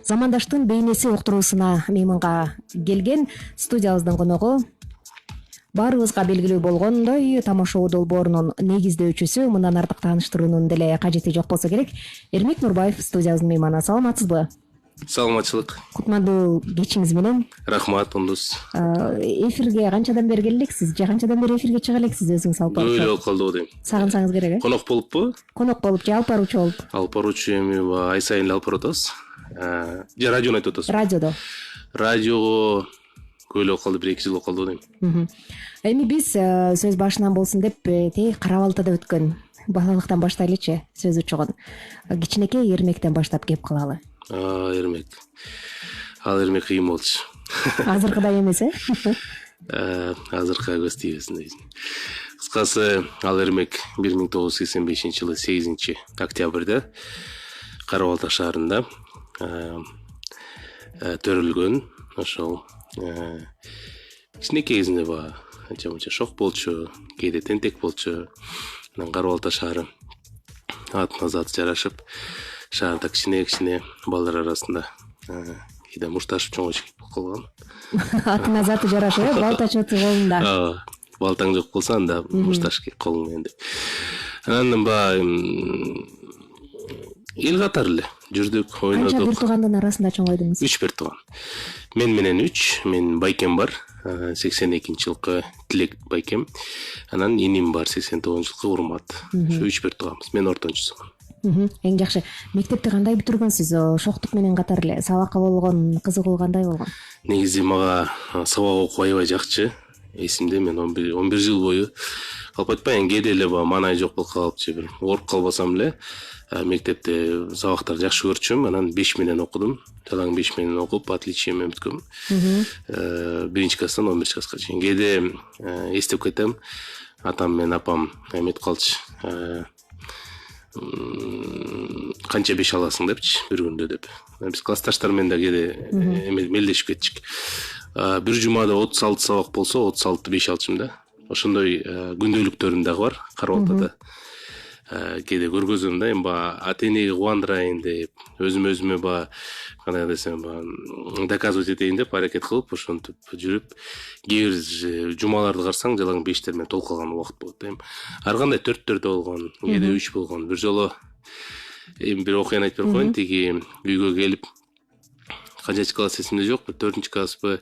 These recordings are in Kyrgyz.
Замандаштын бейнеси уктуруусуна мейманга келген студиябыздын коногу баарыбызга белгилүү болгондой тамошоо долбоорунун негиздөөчүсү, мындан артык тааныштыруунун деле кажети жок болсо керек, Эрмек Нурбаев студиябыздын мейманы. Саламатсызбы? Саламатчылык. Кутмандуу кечиңиз менен. Рахмат, ондус. Эфирге канчадан бери келе элексиз же канчадан бери эфирге чыга элексиз өзүңүз алып барып? Өлө калды дейм. Сагынсаңыз керек, Конок болуппу? Конок болуп же алып баруучу болуп? Алып баруучу эми ай сайын алып барып атабыз. Же радиону айтып атасыз? Радиодо. Радиого өлө калды, 1-2 жыл болуп калды дейм. Эми биз сөз башынан болсун деп тээ Кара Балтада өткөн балалыктан баштайлычы, сөз учугун. Кичинекей Эрмектен баштап кеп калалы. Эрмек. Ал Эрмек кыйын болчу. Азыркыдай эмес, Азыркы көз тийбесин дейсиң. Кыскасы, ал Эрмек 1985-жылы 8-октябрда Кара Балта шаарында төрүлгөн. Ошол кичинекей кезинде анча-мынча шок болчу, кээде тентек болчу. Кара Балта шаары атына заты жарашып, шаарда кичине балдар арасында кээде мушташып чоңойчу болуп калган. Атына заты жарашып, балтачы колунда. Балтаң жок болсо анда мушташ колуң менен деп. Анан эл катары эле жүрдүк, ойнодук. Канча бир туугандын арасында чоңойдуңуз? 3 бир тууган. Мен менен 3, мен байкем бар. 82-жылкы Тилек байкем. Анан иним бар, 89-жылкы Урмат. Ушу 3 бир тууганбыз. Мен ортончусумун. Эң жакшы. Мектепти кандай бүтүргөнсүз? Шоктук менен катар эле сабакка болгон кызыгуу кандай болгон? Негизи мага сабак окуу аябай жакчы. Эсимде, мен 11 жыл бою калп айтпайын, кээде эле маанай жок болуп калыпчы, бир ооруп калбасам эле мектепте сабактарды жакшы көрчүм. Анан 5 менен окудум. Жалаң 5 менен окуп, отличие менен бүткөм. 1-чи класстан 11-чи класска чейин. Кээде эстеп кетем, атам менен апам эметип калчы. Канча 5 аласың депчи, бир күндө деп. Биз классташтар менен да кээде мелдешип кетчик. Бир жумада 36 сабак болсо, 36 5 алчым да. Ошондой күндөлүктөрүм дагы бар Кара Балтада. Кээде көргөзөм да, эми ата-энеге кубандырайын деп, өзүмө кандай десем, доказывать этейин деп аракет кылып, ошентип жүрүп, кээ бир жумаларды карасаң, жалаң 5тер менен толуп калган убакыт болот. Эми ар кандай 4-4 болгон, кээде 3 болгон. Бир жолу эми бир окуяны айтып берип коеюн, тиги үйгө келип, канчачы класс эсимде жок, 4-чү класспы,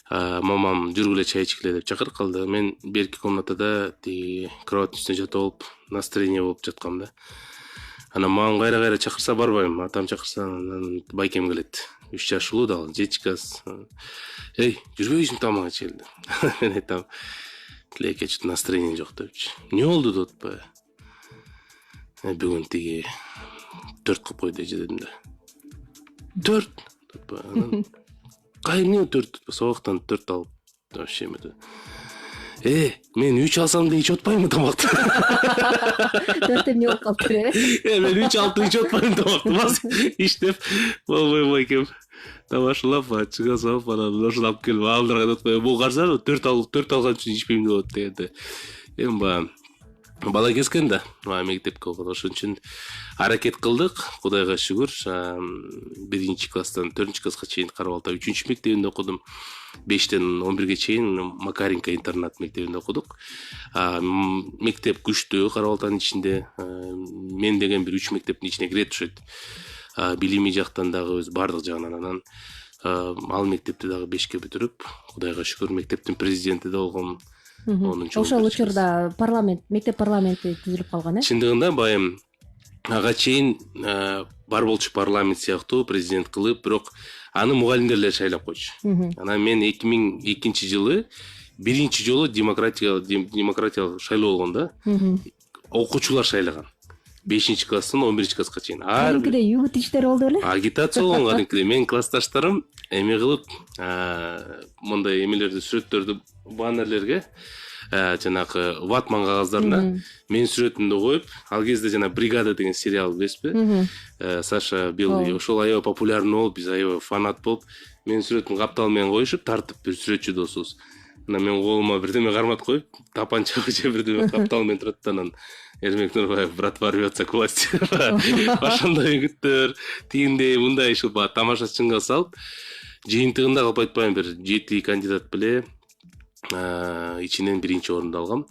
мамам жүргүлө чай ичкиле деп чакырып калды. Мен берки комнатада тиги кроваттын үстүнө жатып алып, настроение болуп жаткам да. Анан мамам кайра чакырса барбайм, атам чакырса анан байкем келет. 3 жаш улуу дагы, 7 класс. Эй, жүрбөйсүң тамак ичели деп. Мен айтам, тилекке чөт настроение жок депчи. Не болду деп атпайбы? Бүгүн тиги 4 кылып койду дедим да. 4 деп анан кайны 4 сабактан 4 алып вообще эметти. Мен 3 алсам да ичип атпаймынбы тамакты? 4 эмне болуп калды? Мен 3 алып ичип атпаймын тамакты. Бас иштеп, болбой экен. Тамашалап, чыга салып, анан ошону алып келип алдырга атпайбы. Бул караса 4 алган үчүн ичпейм деп атты эndi. Эми бала кезген да, мектепке окуду. Ошон үчүн аракет кылдык, Кудайга шүгүр. 1-чи класстан 4-чү класска чейин Кара Балта 3-чү мектебинде окудум. 5тен 11ге чейин Макаренко интернат мектебинде окудук. Мектеп күчтүү Кара Балтанын ичинде. Мен деген бир 3 мектептин ичине кире турушат. Билими жактан дагы өз бардык жагынан. Анан ал мектепти дагы 5ке бүтүрүп, Кудайга шүгүр, мектептин президенти да болгом. Ошол учурда мектеп парламенти түзүлүп калган, Чындыгында байым ага чейин бар болчу парламент сыяктуу президент кылып, бирок аны мугалимдер эле шайлап койчу. Анан мен 2002-жылы 1-чи жолу демократиялык шайлоо болгон да. Окуучулар шайлаган. 5-чи класстан 11-чи класска чейин. Кадимкидей югут иштери болду беле? Агитация болгон кадимкидей. Мен классташтарым эме кылып, мындай эмелерди, сүрөттөрдү баннерлерге, жанагы ватман кагаздарына мен сүрөтүмдү коюп, ал кезде жана бригада деген сериал билесизби? Саша Белый, ошол аябай популярный болуп, биз аябай фанат болуп, мен сүрөтүмдү каптал менен коюшуп, тартып бир сүрөтчү досубуз. Анан мен колума бирдеме карматып коюп, тапанча же бирдеме каптал менен турат да анан Эрмек Нурбаев братва рвется к власти. Ошондой үгүттөр, тигиндей мындай ушул баягы тамашачынга салып, жыйынтыгында калп айтпайм бир 7 кандидат беле ичинен биринчи орунду алгам.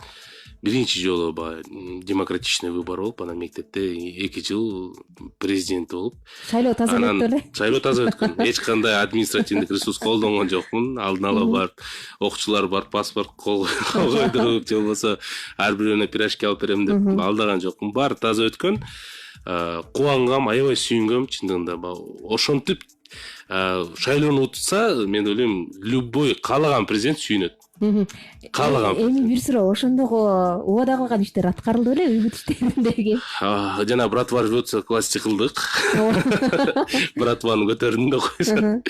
Биринчи жолу баягы демократичный выбор болуп, анан мектепте 2 жыл президент болуп. Шайлоо таза өттү эле. Шайлоо таза өткөн. Эч кандай административдик ресурс колдонгон жокмун. Алдын ала барып, окуучулар барып паспорт койдуруп, же болбосо ар бирөөнө пирожки алып берем деп алдаган жокмун. Баары таза өткөн. Кубангам, аябай сүйүнгөм чындыгында. Ошентип шайлоону утса, мен ойлойм, любой каалаган президент сүйүнөт. Каалаган. Эми бир суроо, ошондогу убада кылган иштер аткарылды белеби, үгүт иштериндеги? Жана братва рвется к власти кылдык. Братваны көтөрдүм да койсо.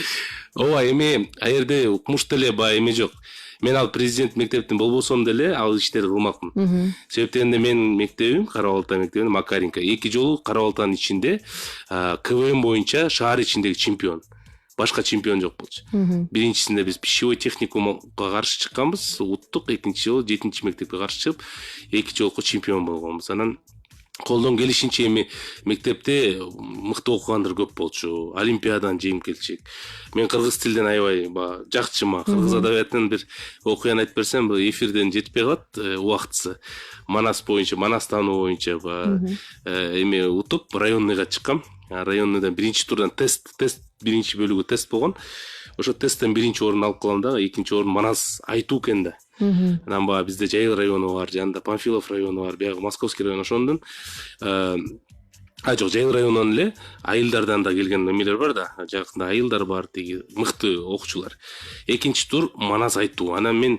Ооба, эми а жерде укмуш деле баягы эме жок. Мен ал президент мектептин болбосом деле ал иштерди кылмакмын. Себептен менин мектебим Кара Балта мектебинин Макаренко 2 жолу Кара Балтанын ичинде КВМ боюнча шаар ичиндеги чемпион. Башка чемпион жок болчу. Биринчисинде биз пищевой техникумга каршы чыкканбыз, уттук. Экинчи жолу 7-чи мектепке каршы чыгып, 2 жолку чемпион болгонбуз. Анан колдон келишинче эми мектепте мыкты окугандар көп болчу. Олимпиададан жеңип келчек. Мен кыргыз тилден аябай жакчымын. Кыргыз адабиятынан бир окуян айтып берсем, бул эфирден жетпей калат убактысы. Манас боюнча, Манас таануу боюнча эми утуп районныйга чыккам. Районныйдан биринчи турдан тест биринчи бөлүгү тест болгон. Ошо тесттен биринчи орун алып калам да, экинчи орун Манас айтуу экен да. Анан баягы бизде Жайыл району бар, жанында Панфилов району бар, биягы Московский район ошондон. Жок, Жайыл районунан эле айылдардан да келген эмелер бар да. Жакында айылдар бар, тиги мыкты окуучулар. Экинчи тур Манас айтуу. Анан мен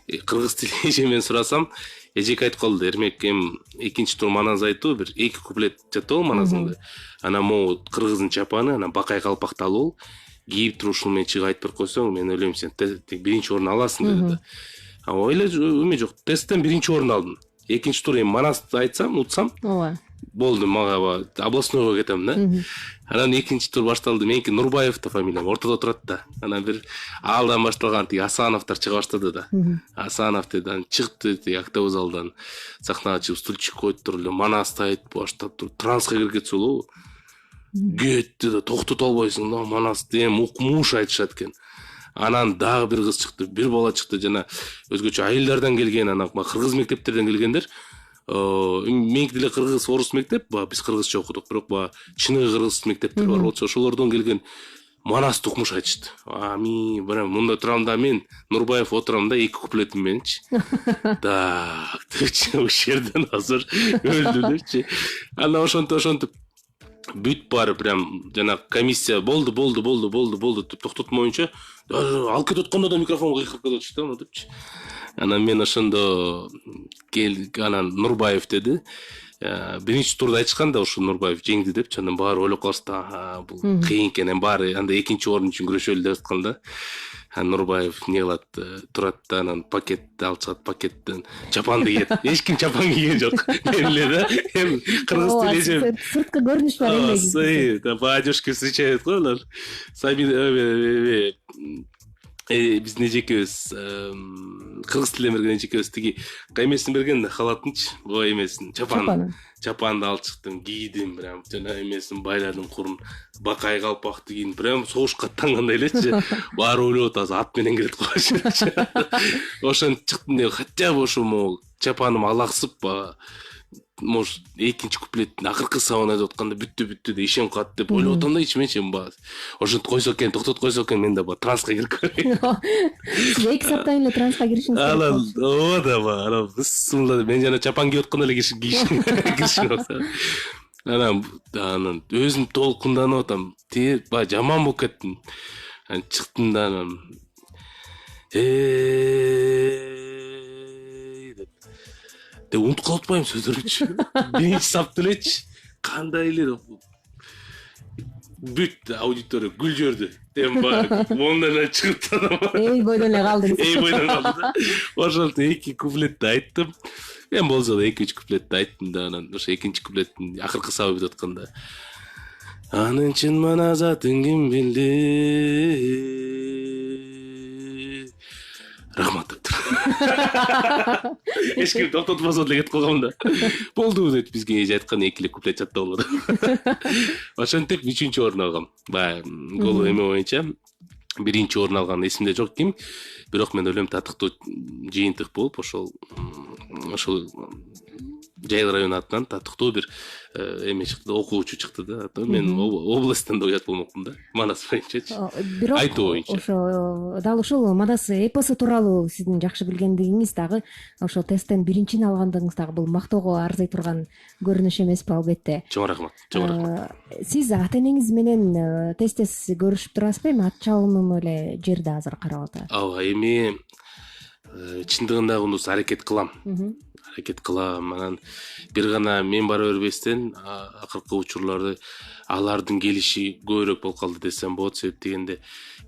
кыргыз тили эжемен сурасам, эжеке айтып калды, Эрмек экинчи тур Манас айтуу, бир 2 куплет жатабы Манасыңды. Анан могу кыргыздын чапаны, анан бакай калпакты алып, кийип туруп ушул менен чыгып айтып берип койсоң, мен ойлойм сен биринчи орун аласың деди. Ойлой эме жок, тесттен биринчи орун алдым. Экинчи тур эми Манасты айтсам, утсам, ооба. Болду, мага областнойго кетем да. Анан экинчи тур башталды. Меники Нурбаев да фамилиям, ортодо турат да. Анан бир алдан башталган тиги Асановдор чыга баштады да. Асанов деди, чыкты тиги автобус залдан. Сахнага чыгып стульчик коюп туруп эле Манасты айтып баштап туруп, транска кирип кетсе болобу? Кетти да, токтото албайсың да, Манасты эми укмуш айтышат экен. Анан дагы бир кыз чыкты, бир бала чыкты, жана өзгөчө айылдардан келген, анан кыргыз мектептерден келгендер. Меники деле кыргыз орус мектеп, биз кыргызча окудук, бирок чыныгы кыргыз мектептер бар болчу, ошолордон келген Манасты укмуш айтышты. Прям мында турам да, мен Нурбаев отурам да, 2 куплетим менчи. Так, ушул жерден азыр өлдү депчи. Анан ошентип бүт баары прям жана комиссия болду деп токтотмоюнча алып кетип атканда да микрофонго кыйкырып кетип атышты да депчи. Анан мен ошондо анан Нурбаев деди. Биринчи турда айтышкан да, ошо Нурбаев жеңди депчи. Анан баары ойлоп калышты, бул кыйын экен, баары анда экинчи орун үчүн күрөшөлү деп аткан да. Нурбаев не кылат, турат да, анан пакетти алып чыгат, пакеттен чапанды кийет. Эч ким чапан кийген жок. Мен эле да, эми кыргыз тили сырткы көрүнүш бар эле. Да, баадёшки встречают го улар. Биздин эжекебиз кыргыз тилден берген эжекебиз тиги каймесин берген да, халатынчы, ой эмесин, чапанды алып чыктым, кийдим, прям жана эмесин байладым, курун бакай калпакты кийдим, прям согушка аттангандай элечи. Баары ойлоп атат, ат менен келет койчу. Ошентип чыктым деп, хотя бы ошо могу чапаным алаксып, может, экинчи куплеттин акыркы сабын айтып атканда бүттү деп ишенип калат деп ойлоп атам да ичименчи. Ошентип койсо экен, токтотуп койсо экен, мен да транска кирип көрөйүн. 2 саптан эле транска киришиңиз керек. Ооба, анан бысмылда мен жана чапан кийип атканда эле киришип атам. Анан өзүм толкунданып атам. Баягы жаман болуп кеттим. Анан чыктым да, анан деп унутуп калып атпайм сөздөрүмчү. Биринчи сапты элечи, кандай эле бүт аудитория гүл жөрдү. Эми баягы мондан эле чыгып эй бойдон эле калдыңыз. Эй бойдон калды да. Ошентип 2 куплетти айттым. Эми болсо да 2-3 куплетти айттым да, анан ошо экинчи куплеттин акыркы сабы бүтүп атканда анын чын маназатын ким билди? рахмат деп тур. Эч ким токтотпосо деле кетип калгам да. Болду дейт, бизге эже айткан 2 эле куплет жаттап болду. Ошентип 3-чү орун алгам. Баягы гол эме боюнча 1-чи орун алган эсимде жок ким. Бирок мен ойлойм татыктуу жыйынтык болуп ошол Жайыл району атынан татыктуу бир эме чыкты, окуучу чыкты да. Мен областтан да уят болмокмун да. Манас боюнчачы. Бирок Айтуу боюнча. ошо дал ушул Манас эпосу тууралуу сиздин жакшы билгендигиңиз дагы ошол тесттен 1-чини алгандыгыңыз дагы бул мактоого арзый турган көрүнүш эмеспи албетте. Чоң рахмат. Чоң рахмат. Сиз ата энеңиз менен тез көрүшүп турасызбы? Эми ат чабымы эле жерде азыр карап атат. Ооба, эми чындыгында кундуз аракет кылам. Анан бир гана мен бара бербестен акыркы учурларды алардын келиши көбүрөөк болуп калды десем болот. Себеп дегенде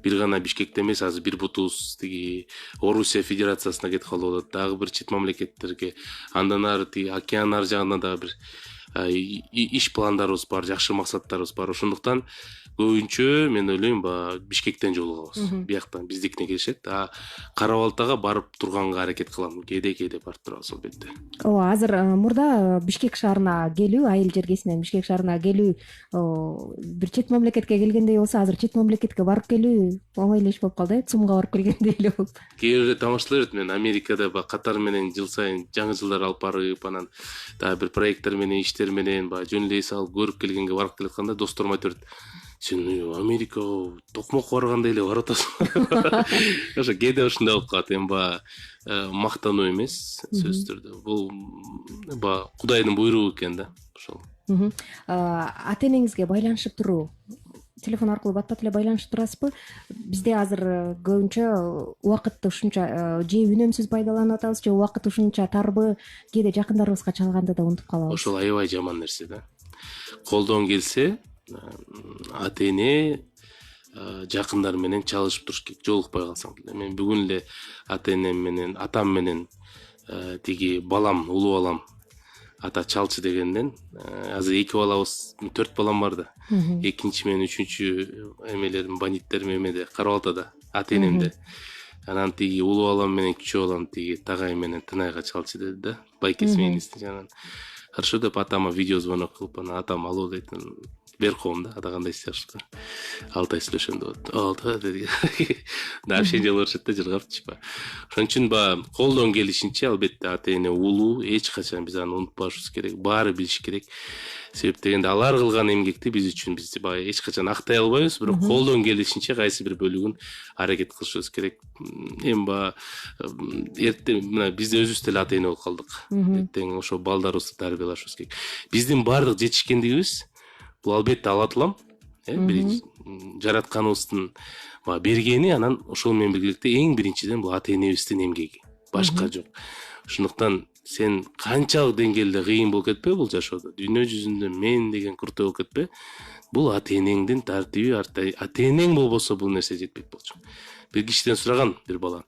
бир гана Бишкекте эмес, азыр бир бутубуз тиги Орусия Федерациясына кетип калып атат. Дагы бир чет мамлекеттерге, андан ары тиги океан ар жагында дагы бир иш пландарыбыз бар, жакшы максаттарыбыз бар. Ошондуктан көбүнчө мен ойлойм Бишкектен жолугабыз. Бияктан биздикине келишет. Кара Балтага барып турганга аракет кылам. Кээде барып турабыз албетте. Ооба, азыр мурда Бишкек шаарына келүү, айыл жергесинен Бишкек шаарына келүү бир чет мамлекетке келгендей болсо, азыр чет мамлекетке барып келүү оңой эле иш болуп калды, ЦУМга барып келгендей эле болуп. Кээ бирде тамашалай берет, мен Америкада Катар менен жыл сайын жаңы жылдар алып барып, анан дагы бир проекттер менен, иштер менен жөн эле салып көрүп келгенге барып келатканда досторум айтып берет. Сен Америкага токмок баргандай эле барып атасың. Ошо кээде ушундай болуп калат. Эми мактануу эмес, сөзсүз түрдө. Бул Кудайдын буйругу экен да. Ошол. Ата энеңизге байланышып туруу, телефон аркылуу бат-бат эле байланышып турасызбы? Бизде азыр көбүнчө убакытты ушунча же үнөмсүз пайдаланып атабыз, же убакыт ушунча тарбы, кээде жакындарыбызга чалганды да унутуп калабыз. Ошол аябай жаман нерсе да. Колдон келсе ата эне жакындар менен чалышып туруш керек, жолукпай калсаң деле. Мен бүгүн эле ата энем менен, атам менен тиги балам, улуу балам ата чалчы дегенден азыр 2 балабыз, 4 балам бар да. Экинчи менен 3-чү эмелерим, бандиттерим эмеде, Кара Балтада, ата энемде. Анан тиги улуу балам менен кичүү балам тиги Тагай менен Тынайга чалчы деди да. Байке семейности жанан. Хорошо деп атама видео звонок кылып, анан атам алуу дейт. Бер коом да, ата кандай иштешпи? Алтай сүйлөшөм деп. Алтай деди. Да, общение болушат да, жыргапчы. Ошон үчүн колдон келишинче албетте ата эне улуу, эч качан биз аны унутпашыбыз керек, баары билиш керек. Себеп дегенде алар кылган эмгекти биз үчүн эч качан актай албайбыз, бирок колдон келишинче кайсы бир бөлүгүн аракет кылышыбыз керек. Эми эртең мына биз өзүбүз деле ата эне болуп калдык. Эртең ошо балдарыбызды тарбиялашыбыз керек. Биздин баардык жетишкендигибиз бул албетте алатылам, бир жаратканыбыздын бергени, анан ошол менен биргеликте эң биринчиден бул ата энебиздин эмгеги, башка жок. Ошондуктан сен канчалык деңгээлде кыйын болуп кетпе бул жашоодо, дүйнө жүзүндө мен деген куртой болуп кетпе, бул ата энеңдин тартиби, ата энең болбосо бул нерсе жетпек болчу. Бир кишиден сураган бир бала,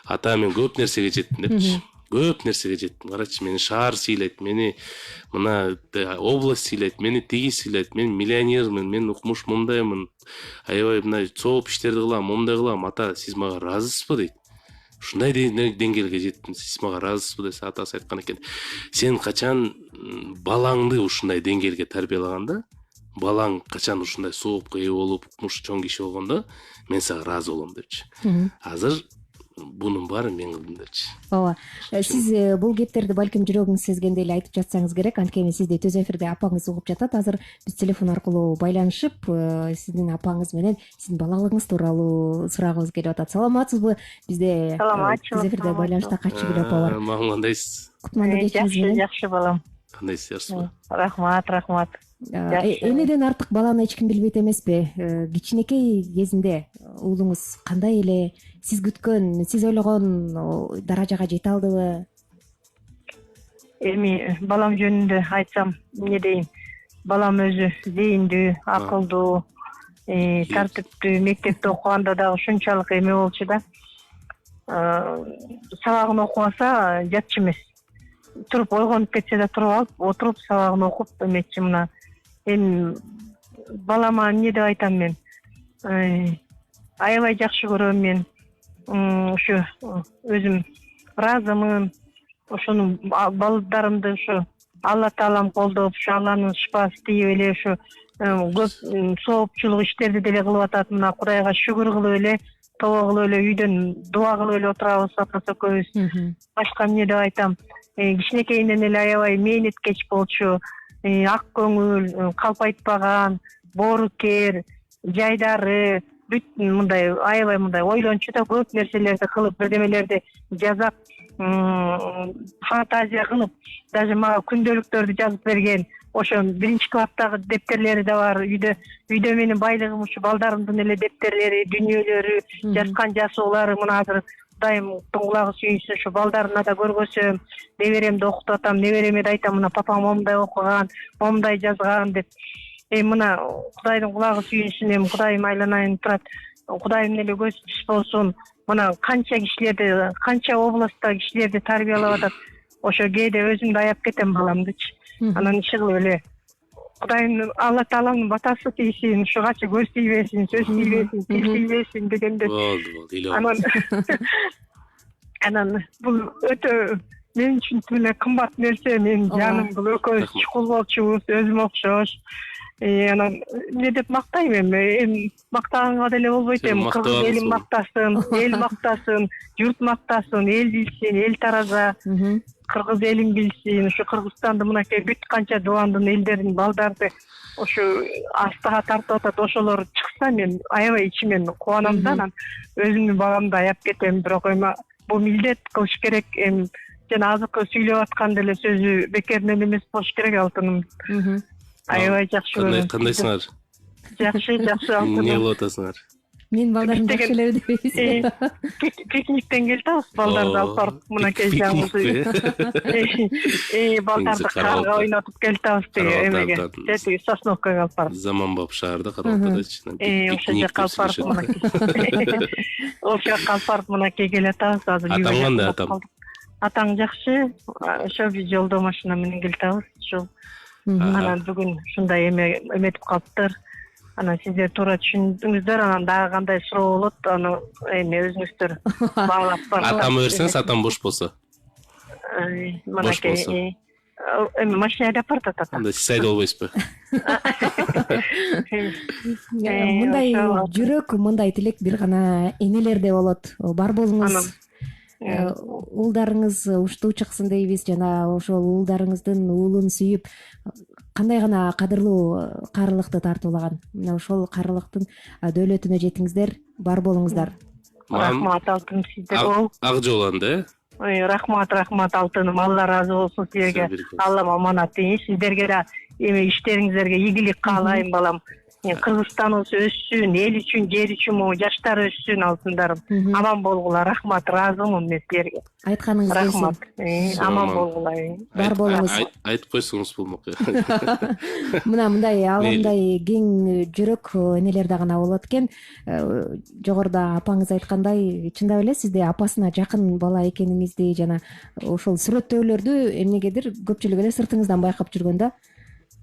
ата мен көп нерсеге жеттим депчи. Көп нерсеге жеттим. Карачы, мени шаар сыйлайт, мени мына область сыйлайт, мени тиги сыйлайт, мен миллионермин, мен укмуш мындаймын, аябай мына цоп иштерди кылам, мындай кылам. Ата, сиз мага ыраазысызбы дейт. Ушундай деңгээлге жеттим, сиз мага ыраазысызбы десе, атасы айткан экен. Сен качан балаңды ушундай деңгээлге тарбиялаганда, балаң качан ушундай соопко ээ болуп, укмуш чоң киши болгондо, мен сага ыраазы болом депчи. Азыр бунун баары мен кылдым депчи. Ооба. Сиз бул кептерди балким жүрөгүңүз сезгендей эле айтып жатсаңыз керек. Анткени сизди төз эфирде апаңыз угуп жатат. Азыр биз телефон аркылуу байланышып, сиздин апаңыз менен сиздин балалыгыңыз тууралуу сурагыбыз келип атат. Саламатсызбы? Бизде төз эфирде байланышта Каччы Гүл апа бар. Мага кандайсыз? Кутмандуу кечиңиз менен. Жакшы балам. Кандайсыз, жакшысызбы? Рахмат. Энеден артык баланы эч ким билбейт эмеспи? Кичинекей кезинде уулуңуз кандай эле, сиз күткөн, сиз ойлогон даражага жете алдыбы? Эми балам жөнүндө айтсам, эмне дейм? Балам өзү зейиндүү, акылдуу, тартиптүү, мектепте окуганда дагы ушунчалык эме болчу да. Сабагын окубаса жатчу эмес. Туруп ойгонуп кетсе да туруп алып, отуруп сабагын окуп эметчи мына. Эми балама эмне деп айтам мен? Аябай жакшы көрөм мен. Ошо өзүм ыраазымын. Ошону балдарымды ушу Алла таалам колдоп, ушу Алланын шыпасы тийип эле ушу көп соопчулук иштерди деле кылып атат. Мына Кудайга шүгүр кылып эле, тобо кылып эле үйдөн дуба кылып эле отурабыз апасы экөөбүз. Башка эмне деп айтам? Кичинекейинен эле аябай мээнеткеч болчу, ак көңүл, калп айтпаган, боорукер, жайдары, бүт мындай аябай мындай ойлончу да көп нерселерди кылып, бирдемелерди жазап, фантазия кылып, даже мага күндөлүктөрдү жазып берген. Ошо биринчи класстагы дептерлери да бар. Үйдө менин байлыгым ушу балдарымдын эле дептерлери, дүнүйөлөрү, жазган жазуулары. Мына азыр Кудайымдын кулагы сүйүнсүн, ушу балдарына да көргөзсөм, неберемди окутуп атам, небереме да айтам, мына папам момундай окуган, момундай жазган деп. Мына Кудайдын кулагы сүйүнсүн, эми Кудайым айланайын турат. Кудайым эле көз түз болсун. Мына канча кишилерди, канча областта кишилерди тарбиялап атат. Ошо кээде өзүмдү аяп кетем баламдычы. Анан иши кылып эле Кудайым Алла тааланын батасы тийсин, ушу качы көз тийбесин, сөз тийбесин, тил тийбесин дегенде. Болду. Анан бул өтө мен үчүн эле кымбат нерсе, менин жаным бул экөөбүз чукул болчубуз, өзүмө окшош. Анан эмне деп мактайм эми мактаганга деле болбойт эми. Кыргыз элим мактасын, эл мактасын, журт мактасын, эл билсин, эл тараза. Кыргыз элин билсин, ушу Кыргызстанды мынакей бүт канча дубандын элдерин, балдарды ошо астыга тартып атат. Ошолор чыкса мен аябай ичимен кубанам да, анан өзүмдүн баламды аяп кетем. Бирок эми бул милдет кылыш керек. Эми жана азыркы сүйлөп аткан деле сөзү бекеринен эмес болуш керек алтыным. Аябай жакшы көрөм. Кандайсыңар? Жакшы алтыным. Эмне кылып атасыңар? Менин балдарым жакшы эле дебейсиз. Пикниктен келип атабыз, балдарды алып барып, мынакей жаңы балдарды карга ойнотуп келип атабыз тиги эмеге, тиги Сосновкага алып барып. Заманбап шаарда Карабатадачы. Ошол жака алып барып мынакей. Ошол жака алып барып мынакей келип атабыз азыр. Атаң кандай атам? Атаң жакшы. Ошо биз жолдо машина менен келип атабыз. Ушул анан бүгүн ушундай эметип калыптыр. Анан сиздер туура түшүндүңүздөр, анан дагы кандай суроо болот, аны эми өзүңүздөр баалап барыңыздар. Атамы берсеңиз, атам бош болсо. Мынакей эми машина айдап баратат атам. Анда сиз айдап албайсызбы? Мындай жүрөк, мындай тилек бир гана энелерде болот. Бар болуңуз. Уулдарыңыз уштуу чыксын дейбиз, жана ошол уулдарыңыздын уулун сүйүп кандай гана кадырлуу карылыкты тартуулаган. Мына ошол карылыктын дөөлөтүнө жетиңиздер, бар болуңуздар. Рахмат алтыным сиздерге. Ак жоланды, Рахмат алтыным. Алла ыраазы болсун силерге. Аллам аманат дейин. Сиздерге да эми иштериңиздерге ийгилик каалайм балам. Кыргызстаныбыз өссүн, эл үчүн, жер үчүн, жаштар өссүн алтындарым. Аман болгула, рахмат, ыраазымын мен силерге. Айтканыңыз рахмат. Аман болгула. Бар болуңуз. Айтып койсоңуз болмок. Мына мындай алымдай кең жүрөк энелер да гана болот экен. Жогоруда апаңыз айткандай, чындап эле сизде апасына жакын бала экениңизди жана ошол сүрөттөөлөрдү эмнегедир көпчүлүк эле сыртыңыздан байкап жүргөн да.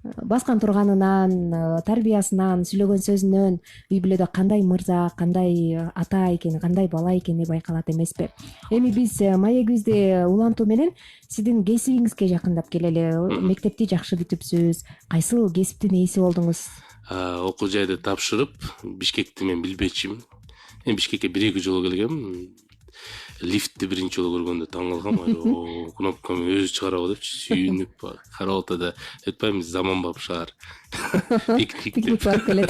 Баскан турганынан, тарбиясынан, сүйлөгөн сөзүнөн үй бүлөдө кандай мырза, кандай ата экени, кандай бала экени байкалат эмеспи? Эми биз маегибизди улантуу менен сиздин кесибиңизге жакындап келели. Мектепти жакшы бүтүпсүз. Кайсыл кесиптин ээси болдуңуз? Окуу жайды тапшырып, Бишкекти мен билбечимин. Мен Бишкекке 1-2 жолу келгем. Лифтти биринчи жолу көргөндө таң калгам. Кнопканы өзү чыгарабы депчи, сүйүнүп карап атады. Айтпаймыз, заманбап шаар. Пикник барып келет.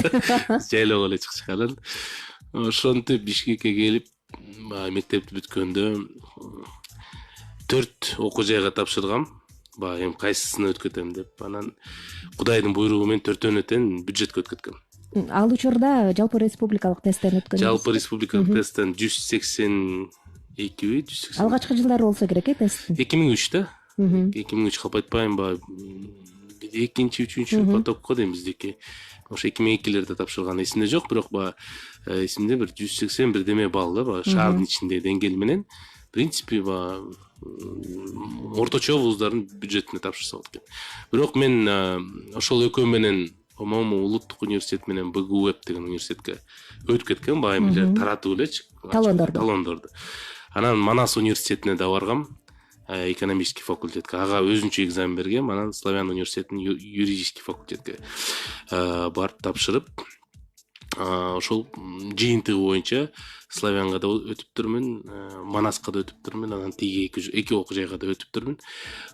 Жайлоого эле чыкчакан. Ошентип Бишкекке келип, мектепти бүткөндө 4 окуу жайга тапшыргам. Эми кайсысына өткөтөм деп. Анан Кудайдын буйругу менен 4-өөнө тең бюджетке өткөткөм. Ал учурда жалпы республикалык тесттен өткөн. Жалпы республикалык тесттен 182 Алгачкы жылдары болсо керек тесттин. 2003 2003 калп айтпаймынбы? Экинчи, үчүнчү потокко дейм биздики. Ошо 2002-лерде тапшырган эсимде жок, бирок эсимде бир 180 бирдеме балл да, шаардын ичинде деңгээл менен. В принципе, орточо вуздардын бюджетине тапшырса болот экен. Бирок мен ошол экөө менен по-моему улуттук университет менен БГУЭП деген университетке өтүп кеткен баягы эмелер таратып элечи талондорду. Анан Манас университетине да баргам, экономический факультетке. Ага өзүнчө экзамен бергем, анан Славян университетинин юридический факультетке барып тапшырып, ошол жыйынтыгы боюнча Славянга да өтүптүрмүн, Манаска да өтүптүрмүн, анан тиги эки окуу жайга да өтүптүрмүн.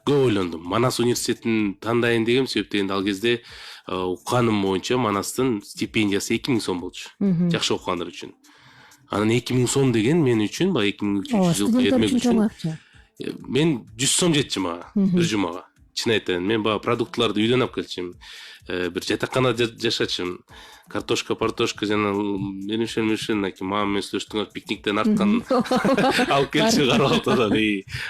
Көп ойлондум. Манас университетин тандайын дегем, себеп дегенде ал кезде укканым боюнча Манастын стипендиясы 2000 сом болчу. Жакшы окугандар үчүн. Анан 2000 сом деген мен үчүн баягы 2003 жылкы эрмек үчүн. Мен 100 сом жетчү мага бир жумага. Чын айтайын, мен баягы продуктларды үйдөн алып келчүмүн. Бир жатаканада жашачумун. Картошка жана менимче мама менен сүйлөштүң пикниктен арткан алып келчү карап атат,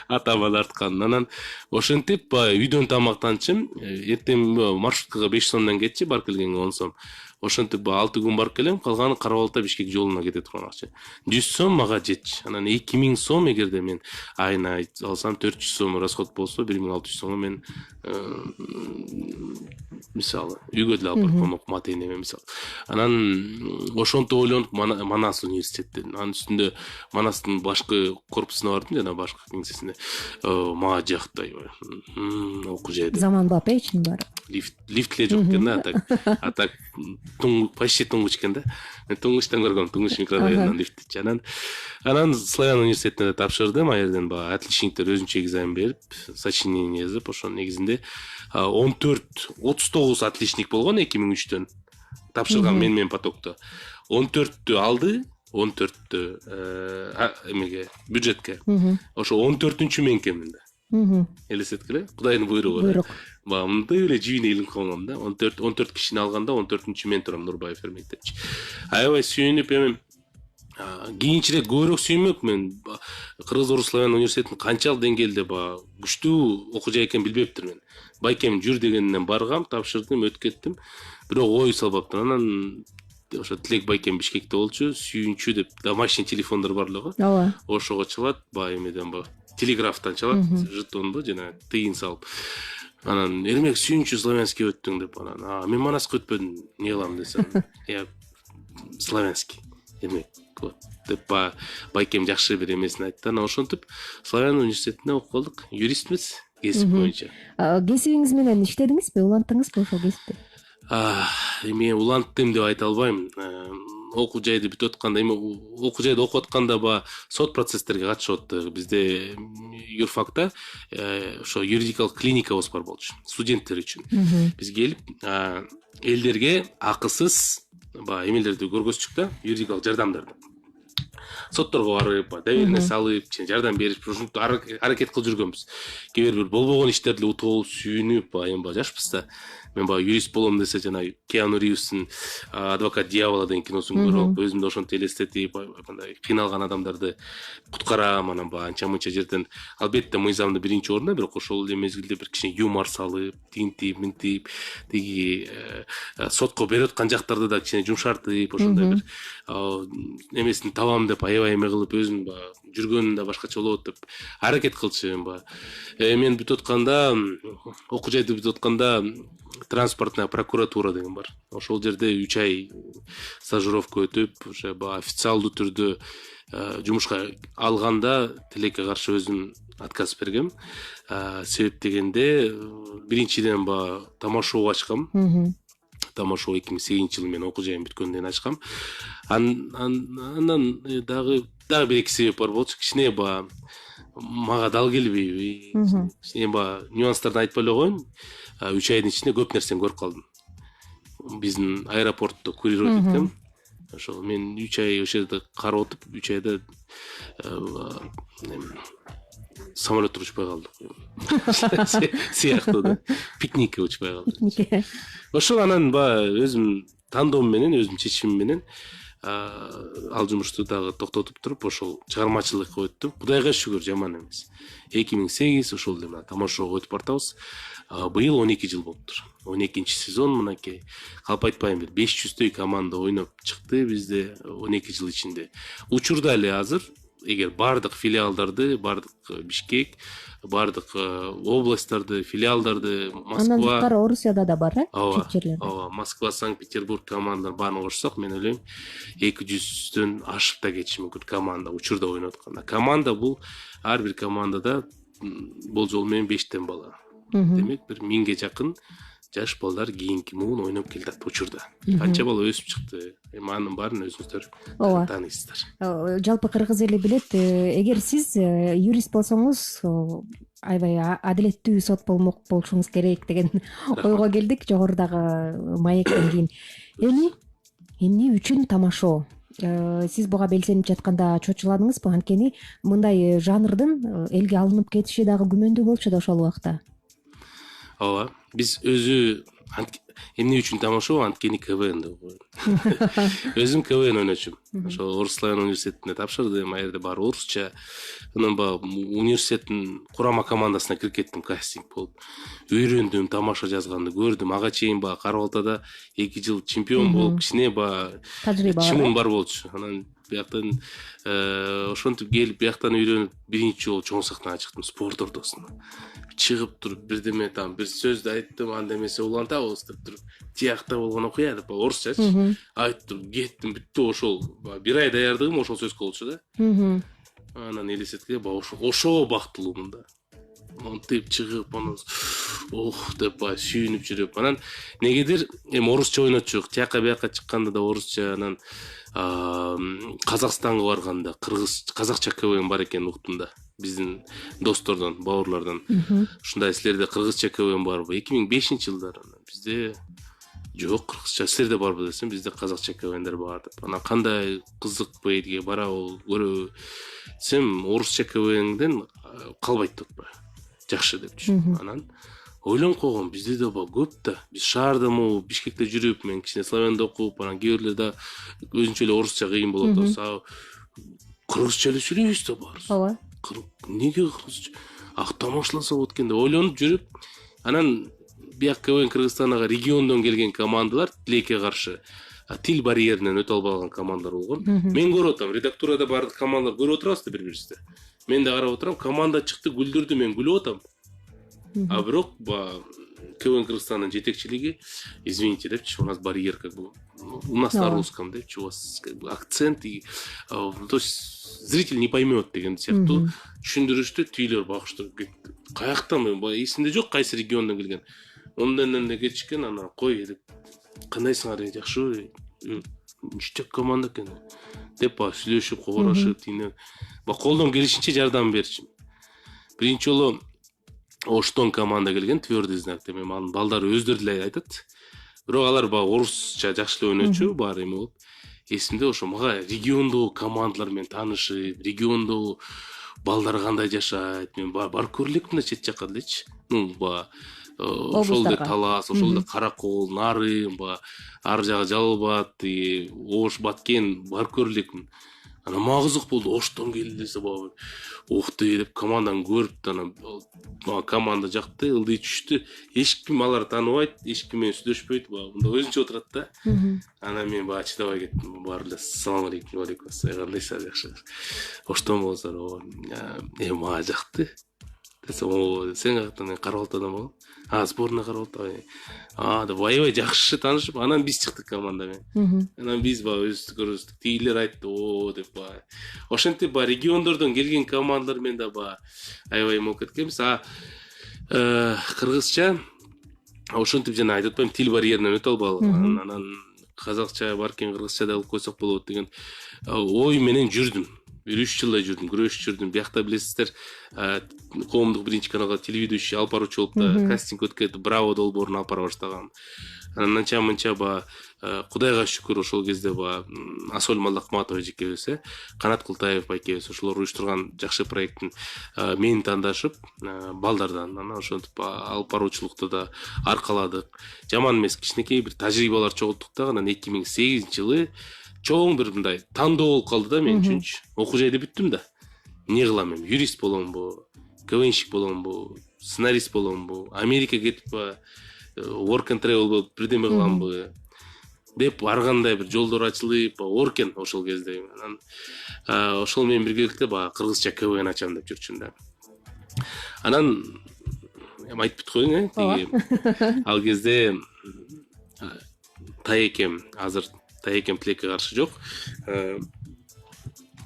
атама да арткан. Анан ошентип баягы үйдөн тамактанчым. Эртең маршруткага 5 сомдон кетчи, барып келгенге 10 сом. Ошентип 6 күн барып келем, калганы Карабалта Бишкек жолуна кете турган акча. 100 сом мага жетчи. Анан 2000 сом эгерде мен айына алсам 400 сом расход болсо, 1600 сомго мен мисалы үйгө деле алып барып окумат энеме мисалы. Анан ошонтип ойлонуп Манас университеттен, анын үстүндө Манастын башкы корпусуна бардым, жана башкы кеңсесине. Мага жакты окуу жайды. Заманбап эчин бар. Лифт эле жок экен да, атак почти туңгуч экен да. Мен туңгучтан көргөм, туңгуч микрорайонунан лифтти. Анан Славян университетине тапшырдым, ал жерден баягы отличниктер өзүнчө экзамен берип, сочинение жазып, ошонун негизинде 39 отличник болгон 2003төн. Тапшырган мен потокто. 14-тү алды, 14-тү эмеге, бюджетке. Ошо 14-үнчү мен экенмин да. Элестеткиле, Кудайдын буйругу. Мындай эле жибине илинип калгам да. 14 кишини алганда 14-үнчү мен турам, Нурбаев Эрмектевич. Аябай сүйүнүп, эми кийинчерээк көбүрөөк сүймөк мен Кыргыз-Орус Славян университетинин канчалык деңгээлде күчтүү окуу жай экенин билбептирмин. Байкем жүр дегенинен баргам, тапшырдым, өтүп кеттим. Бирок ой салбаптыр. Анан ошо Тилек Байкем Бишкекте болчу, сүйүнчү деп домашний телефондор барлыгы. Ооба. Ошого чалат, эмеден телеграфтан чалат, жетонду жана тыйын салып. Анан Эрмек сүйүнчү славянский өттүң деп, анан мен Манаска өтпөдүм, эмне кылам десем, славянский Эрмек деп Байкем жакшы бир эмесин айтты. Анан ошентип Славян университетине окуп калдык, юристмиз кесип боюнча. Кесибиңиз менен иштедиңизби, уланттыңызбы ошол кесипти? Эми уланттым деп айта албайм. Окуу жайды бүтүп атканда, окуу жайды окуп атканда сот процесстерге катышып атты. Бизде юрфакта ошо юридикалык клиникабыз бар болчу, студенттер үчүн. Биз келип элдерге акысыз эмелерди көргөзчүк да, юридикалык жардамдарды. Сотторго барып, доверие салып, жардам берип, ушинтип аракет кылып жүргөнбүз. Кээ бир болбогон иштерди утуп алып сүйүнүп, эми жашпыз да. Мен юрист болом десе, жана Киану Ривздин Адвокат дьявола деген киносун көрүп алып, өзүмдү ошонтип элестетип, кыйналган адамдарды куткарам, анан анча-мынча жерден албетте мыйзамдын биринчи орунда, бирок ошол эле мезгилде бир кичине юмор салып, тинтип, минтип, тиги сотко берип аткан жактарды да кичине жумшартып, ошондой бир эмесин табам деп аябай эме кылып, өзүм жүргөнүн да башкача болот деп аракет кылчумун. Мен бүтүп атканда, окуу жайды бүтүп атканда транспортная прокуратура деген бар. Ошол жерде 3 ай стажировка өтүп, уже официалдуу түрдө жумушка алганда Тилекке каршы өзүм отказ бергем. Себеп дегенде, биринчиден тамашоо ачкам. Тамашоо 2008 жылы мен окуу жайым бүткөндөн кийин ачкам. Андан дагы бир эки себеп бар болчу. Кичине мага дал келбейби. Кичине нюанстарды айтпай эле коеюн. 3 айдын ичинде көп нерсени көрүп калдым. Биздин аэропортто курировать эткем. Ошол мен 3 ай ошол жерде карап отуп, 3 айда самолетто учпай калдык. Сыяктуу да. Пикникке учпай калдык. Ошол анан өзүм тандоом менен, өзүм чечимим менен ал жумушту дагы токтотуп туруп, ошол чыгармачылыкка өттүм. Кудайга шүгүр, жаман эмес. 2008 ошол эле тамашоого өтүп бартабыз. Быйыл 12 жыл болуптур. 12-нчи сезон мынакей. Калп айтпайм, 500 команда ойноп чыкты бизде 12 жыл ичинде. Учурда эле азыр эгер баардык филиалдарды, баардык Бишкек, баардык областтарды, филиалдарды, Андан Москва, сырткары Орусияда да бар, ооба, чет жерлерде. ооба, Москва, Санкт-Петербург командаларын баарын кошсок, мен ойлойм 200дөн ашып да кетиши мүмкүн команда учурда ойноп атканда. Команда бул ар бир командада болжол менен 5 бала. Демек бир 1000ге жакын жаш балдар кийинки муун ойноп келатат учурда. Канча бала өсүп чыкты. Эми анын баарын өзүңүздөр Ооба. тааныйсыздар. Жалпы кыргыз эли билет, эгер сиз юрист болсоңуз аябай адилеттүү сот болмок болушуңуз керек деген ойго келдик жогорудагы маектен кийин. Эми эмне үчүн тамашоо? Сиз буга белсенип жатканда чочуладыңызбы? Анткени мындай жанрдын элге алынып кетиши дагы күмөндүү болчу да ошол убакта. Ооба, биз өзү эмне үчүн тамашоо, анткени КВН деп коет. Өзүм КВН ойночумун. Ошо Орслан университетине тапшырдым, ал жерде баары орусча. Анан университеттин курама командасына кирип кеттим, кастинг болуп. Үйрөндүм, тамаша жазганды көрдүм. Ага чейин Кара Балтада 2 жыл чемпион болуп, кичине Тажрыйба чымым бар болчу. Анан бияктан ошентип келип, бияктан үйрөнүп, биринчи жолу чоң сахнага чыктым спорт ортосуна. Чыгып туруп бирдеме там бир сөздү айттым, анда эмесе улантабыз деп туруп, тиякта болгон окуя деп орусчачы айтып туруп кеттим, бүттү. Ошол 1 ай даярдыгым ошол сөзгө болчу да. Анан элестеткенде ошо бактылуумун да. Монтип чыгып, анан деп сүйүнүп жүрүп, анан негедир эми орусча ойнотчук, тияка бияка чыкканда да орусча, анан Казакстанга барганда казакча КВН бар экенин уктум да. Биздин достордон, бауырлардан. Ушундай силерде кыргызча КВН барбы? 2005-жылдары бизде жок, кыргызча силерде барбы десем, бизде казакча КВНдер бар деп. Анан кандай кызык бейдиге барабы, көрөбү десем, орусча КВНден калбайт деп жакшы депчү. Анан ойлонуп койгом, бизде да көп да. Биз шаардамы, Бишкекте жүрүп, мен кичине славянда окуп, анан кээ бирлерде өзүнчө эле орусча кыйын болот да. Кыргызча эле сүйлөйбүз да баарыбыз. Ооба. Неге кыргызча? Тамашаласа болот экен деп ойлонуп жүрүп, анан бияк КВН Кыргызстандагы региондон келген командалар тилекке каршы тил барьеринен өтө албаган командалар болгон. Мен көрүп атам, редактурада баардык командалар көрүп отурабыз да бири-бирибизди. Мен да карап отурам, команда чыкты, күлдүрдү, мен күлүп атам. А бирок КВН Кыргызстандын жетекчилиги, извините депчи, у нас барьер как бы, у нас на русском депчи, у вас как бы акцент, то есть зритель не поймет деген сыяктуу түшүндүрүштү. Түйлөр багыштырып кетти. Каяктан эсимде жок, кайсы региондон келген. Ондон кетишкен, анан кой деп, кандайсыңар, жакшыбы, үчтөк команда экен деп сүйлөшүп, кобурашып, тийинеп, колдон келишинче жардам берчү. Биринчи жолу Оштон команда келген, твердый знак деп, анын балдары өздөрү эле айтат. Бирок алар орусча жакшы эле ойночу, баары эме болуп. Эсимде ошо мага региондогу командалар менен таанышып, региондогу балдар кандай жашайт, мен барып көрүлөкмүн да чет жакка делечи. Ошол эле Талас, ошол эле Каракол, Нарын, ар жагы Жалал-Абад, Ош, Баткен барып көрүлөкмүн. Анан мага кызык болду, Оштон келди десе, ух ты деп команданы көрүп, анан команда жакты, ылдый түштү. Эч ким алар тааныбайт, эч ким менен сүйлөшпөйт, мында өзүнчө отурат да. Анан мен чыдабай кеттим, баары эле ассалам алейкум, алейкум ассалам, кандайсыздар, жакшы. Оштон болсор, мага жакты. Десем, сен каяктан? Кара Балтадан болом. Сборная Кара Балта. Деп аябай жакшы таанышып, анан биз чыктык команда менен. Анан биз өзүбүздү көрүбүздүк. Тигилер айтты, деп ошентип региондордон келген командалар менен да аябай болуп кеткенбиз. Кыргызча ошентип жана айтып атпайм, тил барьеринен өтө албаган. Анан казакча баркен кыргызча да кылып койсок болот деген ой менен жүрдүм. 3 жылдай жүрдүм, күрөшүп жүрдүм. Биякта билесиздер, коомдук биринчи каналга телеведущий алып баруучу болуп да кастинг өткөрүп, Браво долбоорун алып бара баштагам. Анан анча-мынча Кудайга шүкүр ошол кезде Асоль Малдакматова эжекебиз, Канат Култаев байкебиз ошолор уюштурган жакшы проекттин мени тандашып, балдардан анан ошентип алып баруучулукту да аркаладык. Жаман эмес, кичинекей бир тажрыйбалар чогулттук да. Анан 2008-жылы чоң бир мындай тандоо болуп калды да мен үчүнчү. Окуу жайда бүттүм да. Эмне кылам эми? Юрист боломбу? КВНщик боломбу? Сценарист боломбу? Америкага кетип work and travel болуп бирдеме кыламбы? деп ар кандай бир жолдор ачылып оор экен ошол кезде. Анан ошол менен биргеликте баягы кыргызча КВН ачам деп жүрчүмүн да. Анан айтып бүт коеюн тиги ал кезде Таекем, азыр Таекем тилекке каршы жок.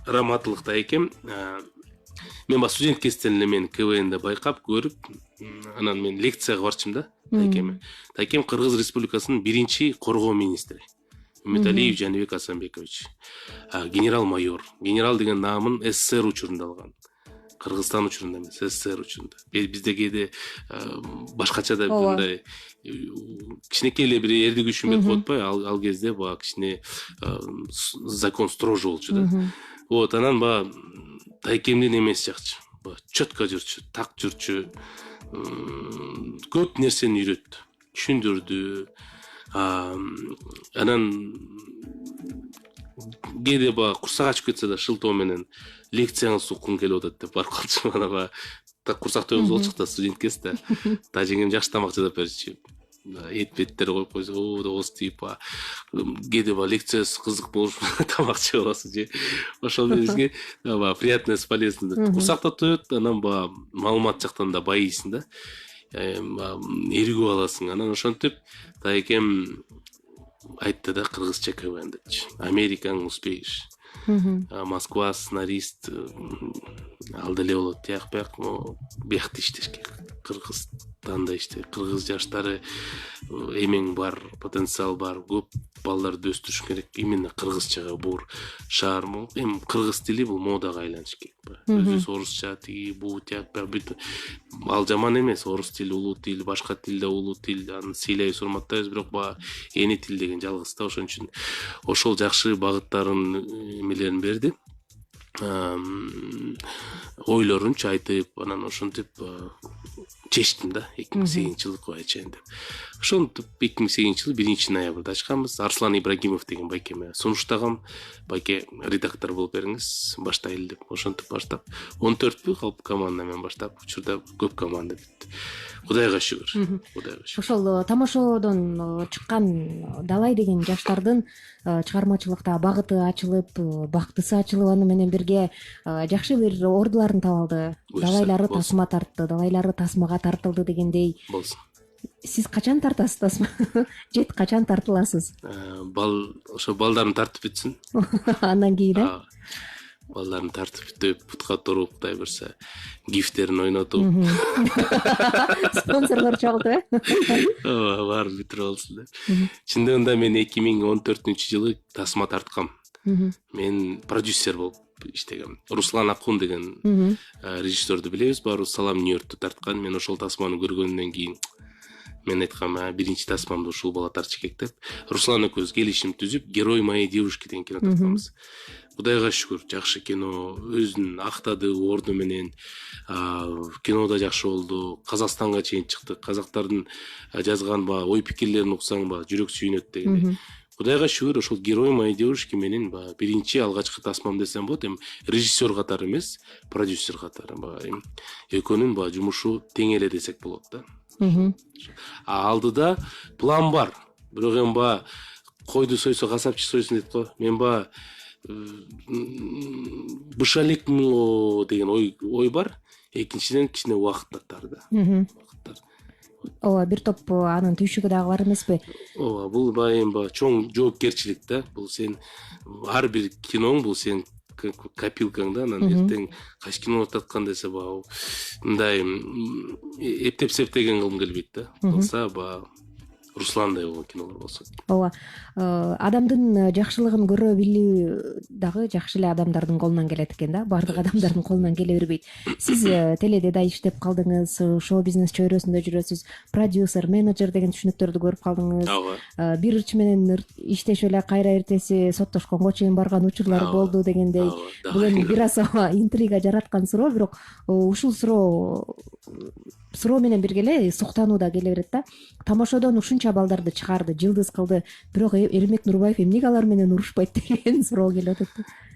Раматылык Таекем мен ба студент кезден эле мен КВНде байкап көрүп, анан мен лекцияга барчымын да Таекеме. Таекем Кыргыз Республикасынын биринчи коргоо министри. Үмүталиев Жаныбек Асанбекович. Генерал-майор. Генерал деген наамын СССР учурунда алган. Кыргызстан учурунда эмес, СССР учурунда. Бизде кээде башкача да мындай кичинекей эле бир эрди күчүн берип коетпайбы, ал кезде баягы кичине закон строже болчу да. Вот, анан баягы Таекемдин эмеси жакчы. Чөткө жүрчү, так жүрчү. Көп нерсени үйрөттү, түшүндүрдү. Анан кээде баягы курсак ачып кетсе да шылтоо менен лекцияңыз уккум келип атат деп барып калчу. Анан так курсак тойубуз болчук да, студенткесиз да. Тажеңем жакшы тамак жасап берчү. Эт беттер коюп койсо, ооз тийип кээде баягы лекциясы кызык болуш тамак жеп аласыз же. Ошол бизге приятное с полезным. Курсакта тоет, анан баягы маалымат жактан да байыйсың да. Эригип аласың. Анан ошентип Таекем айтты да кыргызча КВН депчи. Америкаң успеешь. Москва сценарист ал деле болот. Тияк биякта иштеш керек. Кыргызстанда иштеп, кыргыз жаштары эмең бар, потенциал бар, көп балдарды өстүрүш керек. Именно кыргызчага бур шаар. Эми кыргыз тили бул модага айланыш керек. Өзүбүз орусча тиги бу тияк бүт ал жаман эмес. Орус тили улуу тил, башка тилде улуу тил, аны сыйлайбыз, урматтайбыз, бирок баягы эни тил деген жалгыз да. Ошон үчүн ошол жакшы багыттарын эмелерин берди. Ойлорунчу айтып, анан ошентип чечтим да 2008-жылы ачайын деп. Ошентип 2008-жылы 1-ноябрда ачканбыз. Арслан Ибрагимов деген байкеме сунуштагам. Байке редактор болуп бериңиз, баштайлы деп. Ошентип баштап 14 калп команда менен баштап, учурда көп команда бүттү. Кудайга шүгүр. Кудайга шүгүр. Ошол тамошодон чыккан Далай деген жаштардын чыгармачылыкта багыты ачылып, бактысы ачылып, аны менен бирге жакшы бир ордуларын таап алды. Далайлары тасма тартты, далайлары тасмага тартылды дегендей. Болсун. Сиз качан тартасыз тасма? Жет качан тартыласыз? Ошо балдарын тартып бүтсүн. Андан кийин балдарын тартып бүтүп, бутка туруп, Кудай берсе, гифтерин ойнотуп. Спонсорлор чогултуп, Бар бүтүрүп алсын деп. Чындыгында мен 2014-жылы тасма тарткам. Мен продюсер болуп иштегем. Руслан Акун деген режиссерду билебиз, баарыбыз Салам Нью-Йоркту тарткан. Мен ошол тасманы көргөндөн кийин мен айткам, биринчи тасмамды ушул бала тартыш керек деп. Руслан экөөбүз келишим түзүп, Герой моей девушки деген кино тартканбыз. Кудайга шүгүр, жакшы кино, өзүн актады орду менен. Кинода жакшы болду. Казакстанга чейин чыкты. Казактардын жазган ой пикирлерин уксаң жүрөк сүйүнөт деген. Кудайга шүгүр, ошол Герой моей девушки менен биринчи алгачкы тасмам десем болот. Эми режиссер катары эмес, продюсер катары. Экөөнүн жумушу тең эле десек болот да. Алдыда план бар. Бирок эми койду сойсо касапчы сойсун дейт го. Мен быша элекмин деген ой бар. Экинчиден кичине убакыт тартар да. Ооба, бир топ анын түйшүгү дагы бар эмеспи? Ооба, бул эми чоң жоопкерчилик да. Бул сен ар бир киноң, бул сен копилкаң да. Анан эртең кайсы кино таткан десе мындай эптеп-септеген кылгым келбейт да. Болсо Русландай болгон кинолор болсо. Ооба. Адамдын жакшылыгын көрө билүү дагы жакшы эле адамдардын колунан келет экен да. Баардык адамдардын колунан келе бербейт. Сиз теледе да иштеп калдыңыз, шоу бизнес чөйрөсүндө жүрөсүз, продюсер, менеджер деген түшүнүктөрдү көрүп калдыңыз. Бир ырчы менен иштешип эле кайра эртеси соттошконго чейин барган учурлар болду дегендей. Бул эми бир аз интрига жараткан суроо, бирок ушул суроо менен бирге эле суктануу да келе берет да. Тамошодон ушунча балдарды чыгарды, жылдыз кылды, бирок Эрмек Нурбаев эмнеге алар менен урушпайт деген суроо келип атат.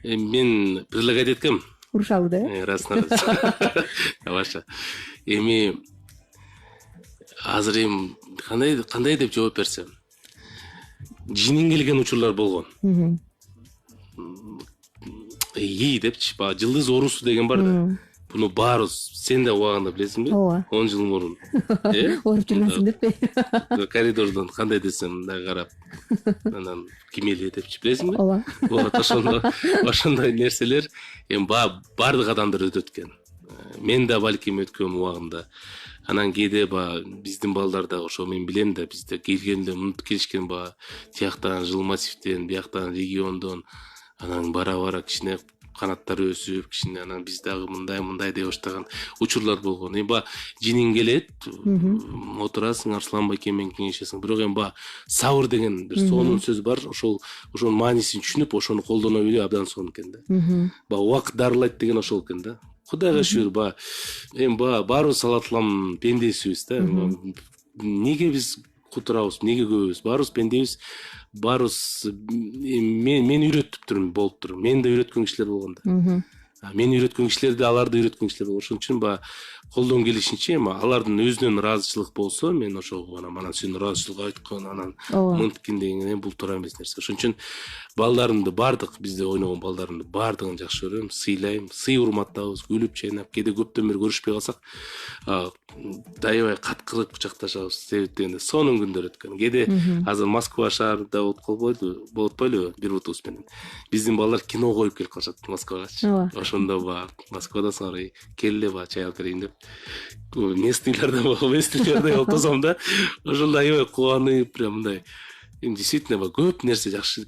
Мен предлагать эткем. Урушалы да? Расына. Баша. Эми азыр кандай деп жооп берсем. жинин келген учурлар болгон. Мгм. Депчи, баягы жылдыз оорусу деген бар да. Буну баарыбыз сен да убагында билесиңби? Ооба. 10 жыл мурун. Ооруп жүргөнсүң деппи? Коридордон кандай десем мындай карап, анан ким эле депчи, билесиңби? Ооба. Вот ошондой нерселер эми баардык адамдар өтөт экен. Мен да балким өткөн убагымда. Анан кээде биздин балдар да ошо мен билем да, бизде келгенде мынтип келишкен тияктан жыл массивден, бияктан региондон, анан бара кичине канаттары өсүп, кичине анан биз дагы мындай деп баштаган учурлар болгон. Эми жинин келет, отурасың, Арслан байке менен кеңешесиң. Бирок эми сабыр деген бир сонун сөз бар. Ошонун маанисин түшүнүп, ошону колдоно билүү абдан сонун экен да. Убакыт дарылайт деген ошол экен да. Кудайга шүгүр, эми баарыбыз салатылам пендесибиз да. Неге биз кутурабыз, неге көбүбүз? Баарыбыз пендебиз. Баарыбыз мен үйрөтүптүрмүн, болуптур. Мен да үйрөткөн кишилер болгон да. Мен үйрөткөн кишилерди аларды үйрөткөн кишилер болгон. Ошон үчүн колдон келишинче эми алардын өзүнөн ыраазычылык болсо, мен ошого анан сен ыраазычылык айткан, анан мынткин деген бул туура эмес нерсе. Ошон үчүн балдарымды, бардык бизде ойногон балдарымды бардыгын жакшы көрөм, сыйлайм, сый урматтабыз, күлүп чайнап, кээде көптөн бери көрүшпөй калсак, аябай каткырып кучакташабыз, себеп дегенде сонун күндөр өткөн. Кээде азыр Москва шаарында болуп атпайлыбы, бир бутубуз менен. Биздин балдар кино коюп келип калышат Москвагачы. Ошондо Москвада сары келе чай алып берейин деп местныйлерде отозом да. Ошондо аябай кубанып, прям мындай действительно көп нерсе жакшы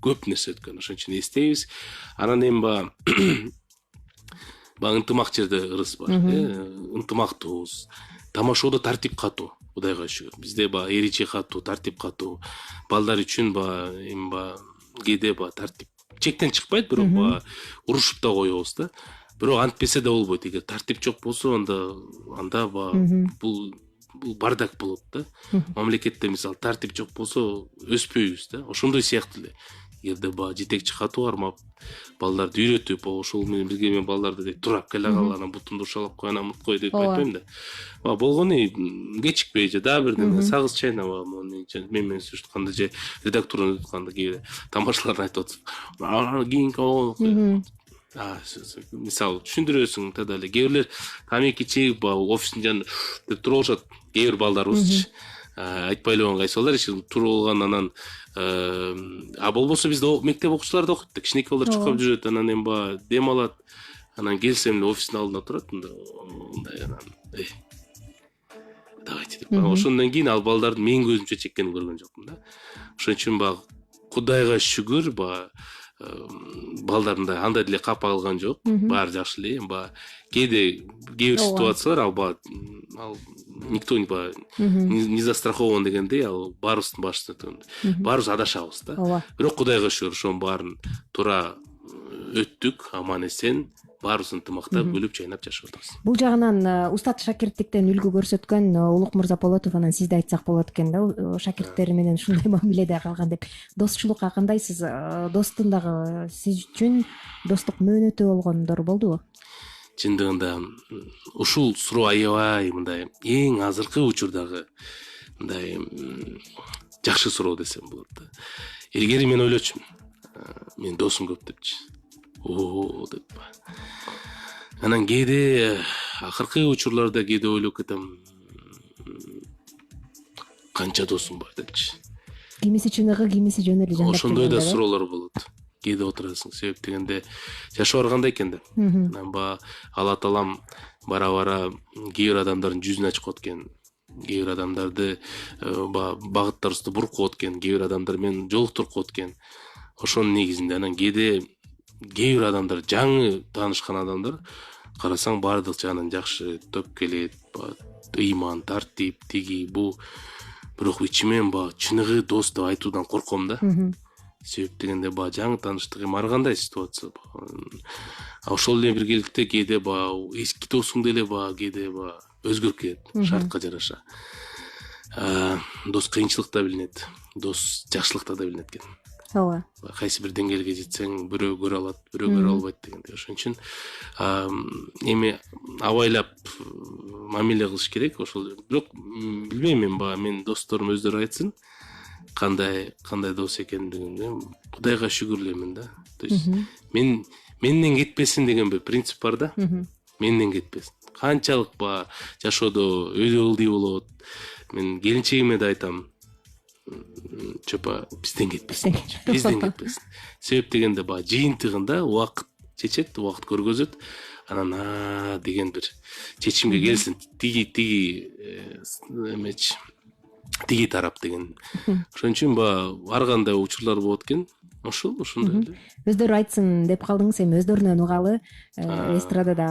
көп нерсе өткөн. Ошон үчүн эстейбиз. Анан эми ынтымак жерде ырыс бар. Ынтымактуубуз. Тамашоодо тартип катуу. Кудайга шүгүр. Бизде эричи катуу, тартип катуу. Балдар үчүн эми кээде тартип чектен чыкпайт, бирок урушуп да коебуз да. Бирок антпесе да болбойт. Эгер тартип жок болсо, анда бул бардак болот да. Мамлекетте мисалы тартип жок болсо өспөйбүз да. Ошондой сыяктуу эле. Эгерде жетекчи катуу кармап, балдарды үйрөтүп, ошол менен бирге мен балдарды турап келе кал, анан бутунду ушалап кой, анан мут кой деп айтпайм да. Болгону кечикпей же дагы бирдеме сагыз чайнап, мен менен сүрүшкөндө же редакторун өткөндө кээде тамашаларын айтып атып, кийинки мисалы түшүндүрөсүң да эле. Кээ бирлер тамеки чегип офистин жанында деп туруп алышат. Кээ бир балдарыбыз айтпай эле кайсы балдар туруп алган, анан болбосо бизде мектеп окуучулары да окуйт да, кичинекей балдар чуркап жүрөт, анан эми дем алат, анан келсем эле офистин алдында турат, мындай анан давайте деп. Ошондон кийин ал балдардын мен көзүмчө чеккенин көргөн жокмун да. Ошон үчүн Кудайга шүгүр, балдарымда андай деле капа кылган жок, баары жакшы эле. Кээде кээ бир ситуациялар ал никто не застрахован дегендей, ал баарыбыздын башыбызда. Баарыбыз адашабыз да. Бирок Кудайга шүгүр, ошонун баарын туура өттүк, аман эсен, баарыбыз ынтымактап, күлүп чайнап жашап атабыз. Бул жагынан устат шакирттиктен үлгү көрсөткөн Улук мырза Полотов, анан сизди айтсак болот экен да, шакирттери менен ушундай мамиледе калган деп. Достчулукка кандайсыз? Достун дагы сиз үчүн достук мөөнөтү болгондор болдубу? Чындыгында ушул суроо аябай мындай эң азыркы учурдагы мындай жакшы суроо десем болот да. Илгери мен ойлочумун, мен досум көп депчи. Деп. Анан кээде акыркы учурларда кээде ойлоп кетем, канча досум бар депчи. Кимиси чыныгы, кимиси жөн эле жандап. Ошондой да суроолор болот. Кээде отурасың, себеп дегенде жашоо аргандай экен да. Анан Алла таалам бара кээ бир адамдардын жүзүн ачып коет экен. Кээ бир адамдарды багыттарыбызды буруп коет экен, кээ бир адамдар менен жолуктуруп коет экен. Ошонун негизинде анан кээ бир адамдар, жаңы таанышкан адамдар, карасаң баардык жагынан жакшы топ келет, ыйман, тартип, тиги, бул. Бирок ичимен чыныгы дос деп айтуудан корком да. Себеп дегенде жаңы тааныштык эми ар кандай ситуация. Ошол эле биргеликте кээде эски досуң деле кээде өзгөрүп кетет, шартка жараша. Дос кыйынчылыкта билинет, дос жакшылыкта да билинет экен. Ооба. Кайсы бир деңгээлге жетсең, бирөө көрө алат, бирөө көрө албайт дегендей. Ошон үчүн эми абайлап мамиле кылыш керек. Ошол бирок билбейм, мен досторум өздөрү айтсын. кандай дос экендигине Кудайга шүгүрлөймүн да. То есть менден кетпесин деген бир принцип бар да. Менден кетпесин. Канчалык баягы жашоодо өйдө ылдый болот. Мен келинчегиме да айтам. Чопа бизден кетпесин. Бизден кетпесин. Себеп дегенде баягы жыйынтыгында убакыт чечет, убакыт көргөзөт. Анан деген бир чечимге келсин. Тиги эмечи тиги тарап деген. Ошон үчүн баягы ар кандай учурлар болот экен. Ошондой эле. Өздөрү айтсын деп калдыңыз, эми өздөрүнөн угалы. Эстрадада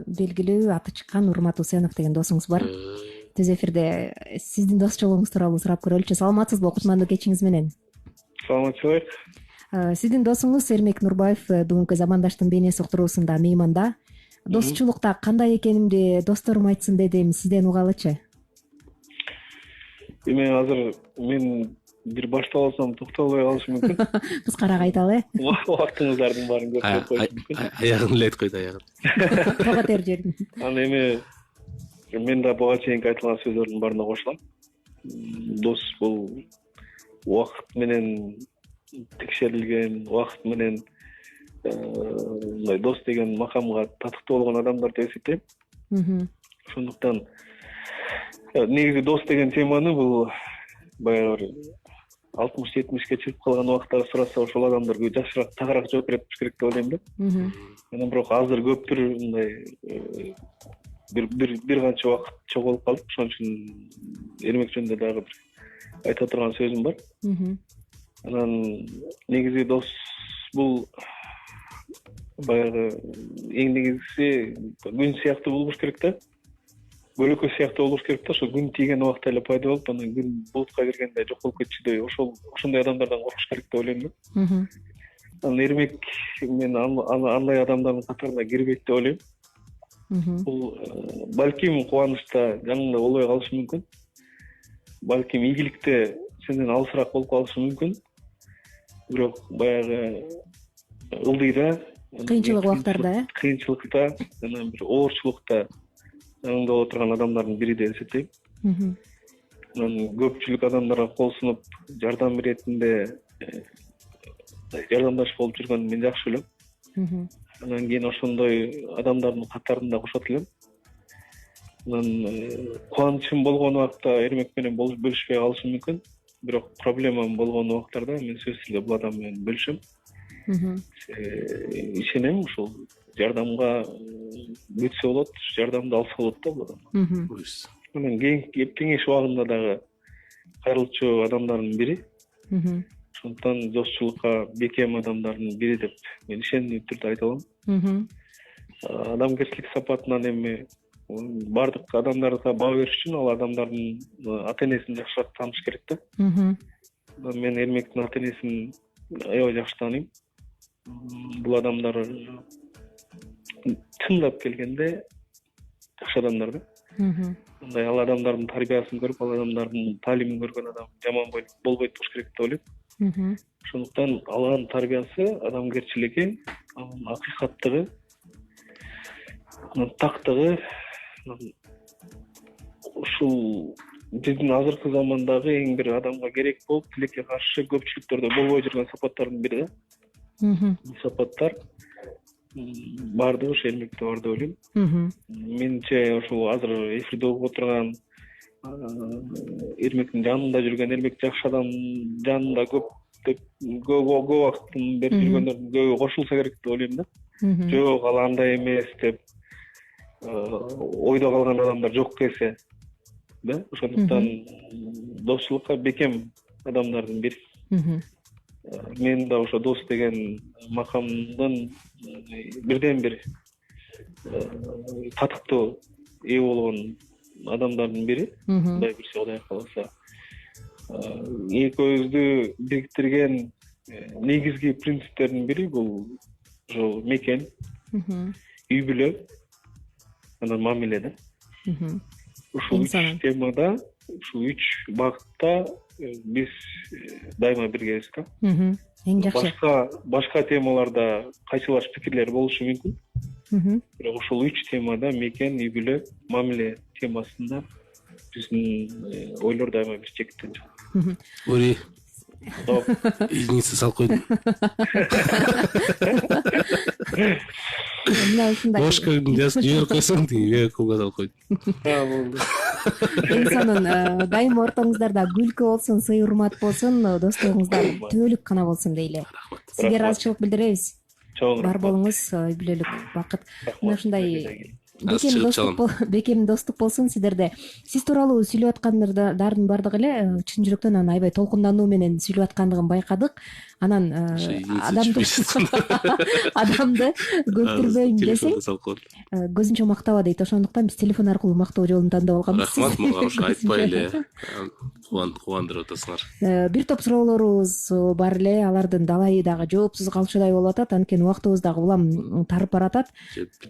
белгилүү аты чыккан Урмат Усенов деген досуңуз бар. Түз эфирде сиздин досчулугуңуз тууралуу сурап көрөлүчү. Саламатсызбы кутмандуу кечиңиз менен? Саламатчылык. Сиздин досуңуз Эрмек Нурбаев бүгүнкү Замандаштын бейнеси уктуруусунда мейманда. Досчулукта кандай экенимди досторум айтсын дедим, сизден угалычы. Эми азыр мен бир баштап алсам токтолбой калышы мүмкүн. Кыскараак айталы. Убактыңыздардын баарын көп коюш мүмкүн. Аягын эле айтып койду, аягын. Тога тер жерин. Аны эми мен да буга чейинки айтылган сөздөрдүн баарына кошулам. Дос бул убакыт менен текшерилген, убакыт менен мындай дос деген макамга татыктуу болгон адамдар деп эсептейм. Ошондуктан негизи дос деген теманы бул баягы бир 60-70ке чыгып калган убакта сураса ошол адамдар жакшыраак тагыраак жооп берет болуш керек деп ойлойм да. Анан бирок азыр көптүр мындай бир канча убакыт чогулуп калдык. Ошон үчүн Эрмек жөнүндө дагы бир айта турган сөзүм бар. Анан негизи дос бул баягы эң негизгиси күн сыяктуу болуш керек да. Бөлөкө сыяктуу болуш керек да. Ошо күн тийген убакта эле пайда болуп, анан күн булутка киргенде жок болуп кетчүдөй ошондой адамдардан коркуш керек деп ойлойм да. Анан Эрмек мен андай адамдардын катарына кирбейт деп ойлойм. Бул балким кубанычта жаныңда болбой калышы мүмкүн. Балким ийгиликте сенден алысыраак болуп калышы мүмкүн. Бирок баягы ылдыйда, Кыйынчылык убактарда, кыйынчылыкта, анан бир оорчулукта жаныңда боло турган адамдардын бири деп эсептейм. Анан көпчүлүк адамдарга кол сунуп жардам беретинде жардамдаш болуп жүргөнүн мен жакшы билем. Анан кийин ошондой адамдардын катарында кошот элем. Анан кубанычым болгон убакта Эрмек менен бөлүшпөй калышым мүмкүн. Бирок проблемам болгон убактарда мен сөзсүз эле бул адам менен бөлүшөм. Ишенем ушул жардамга бүтсө болот, жардамды алса болот да бул адам. Анан кеңеш убагында дагы кайрылчу адамдардын бири. Ошондуктан достчулукка бекем адамдардын бири деп мен ишенимдүү түрдө айта алам. Адамгерчилик сапатынан эми бардык адамдарга баа бериш үчүн ал адамдардын ата энесин жакшыраак тааныш керек да. Мен Эрмектин ата энесин аябай жакшы тааныйм. Бул адамдар чындап келгенде жакшы адамдар да. Мындай ал адамдардын тарбиясын көрүп, ал адамдардын таалимин көргөн адам жаман болбойт болуш керек деп ойлойм. Ошондуктан алган тарбиясы, адамгерчилиги, акыйкаттыгы, тактыгы ушул биздин азыркы замандагы эң бир адамга керек болуп, тилекке каршы көпчүлүктөрдө болбой жүргөн сапаттардын бири да. Бул сапаттар баардыгы ошо Эрмекте бар деп ойлойм. Менимче ошол азыр эфирде угуп отурган Эрмектин жанында жүргөн, Эрмек жакшы адам жанында көп убакытын берип жүргөндөрдүн көбү кошулса керек деп ойлойм да. Жок, ал андай эмес деп ойдо калган адамдар жок эсе да. Ошондуктан достчулукка бекем адамдардын бири. Мен да ошо дос деген макамдын бирден бир татыктуу ээ болгон адамдардын бири. Кудай буйрса, Кудай кааласа. Экөөбүздү бириктирген негизги принциптердин бири бул ошо мекен, үй бүлө, анан мамиле да. Ушул үч темада, ушул үч багытта биз дайыма биргебиз да. Эң жакшы. Башка темаларда кайчылаш пикирлер болушу мүмкүн. Бирок ушул үч темада мекен, үй бүлө, мамиле темасында биздин ойлор дайыма бир чекиттен чыгат. Ори извините салып койдум. Мына ушундай Бошко жазып жиберип койсоң тиги веб-камга салып койдум. Болду. эң сонун дайыма ортоңуздарда күлкү болсун, сый урмат болсун, достугуңуздар түбөлүк гана болсун дейли. Сизге ыраазычылык билдиребиз. Чоң Бар болуңуз, үй бүлөлүк бакыт. Мына ушундай бекем достук болсун сиздерде. Сиз тууралуу сүйлөп аткандардын баардыгы эле чын жүрөктөн анан аябай толкундануу менен сүйлөп аткандыгын байкадык. Анан адамды көптүрбөйм десең көзүнчө мактаба дейт. Ошондуктан биз телефон аркылуу мактоо жолун тандап алганбыз. Рахмат, мага ушу айтпай эле кубандырып атасыңар. Бир топ суроолорубуз бар эле, алардын далайы дагы жоопсуз калчудай болуп атат, анткени убактыбыз дагы улам тарып баратат.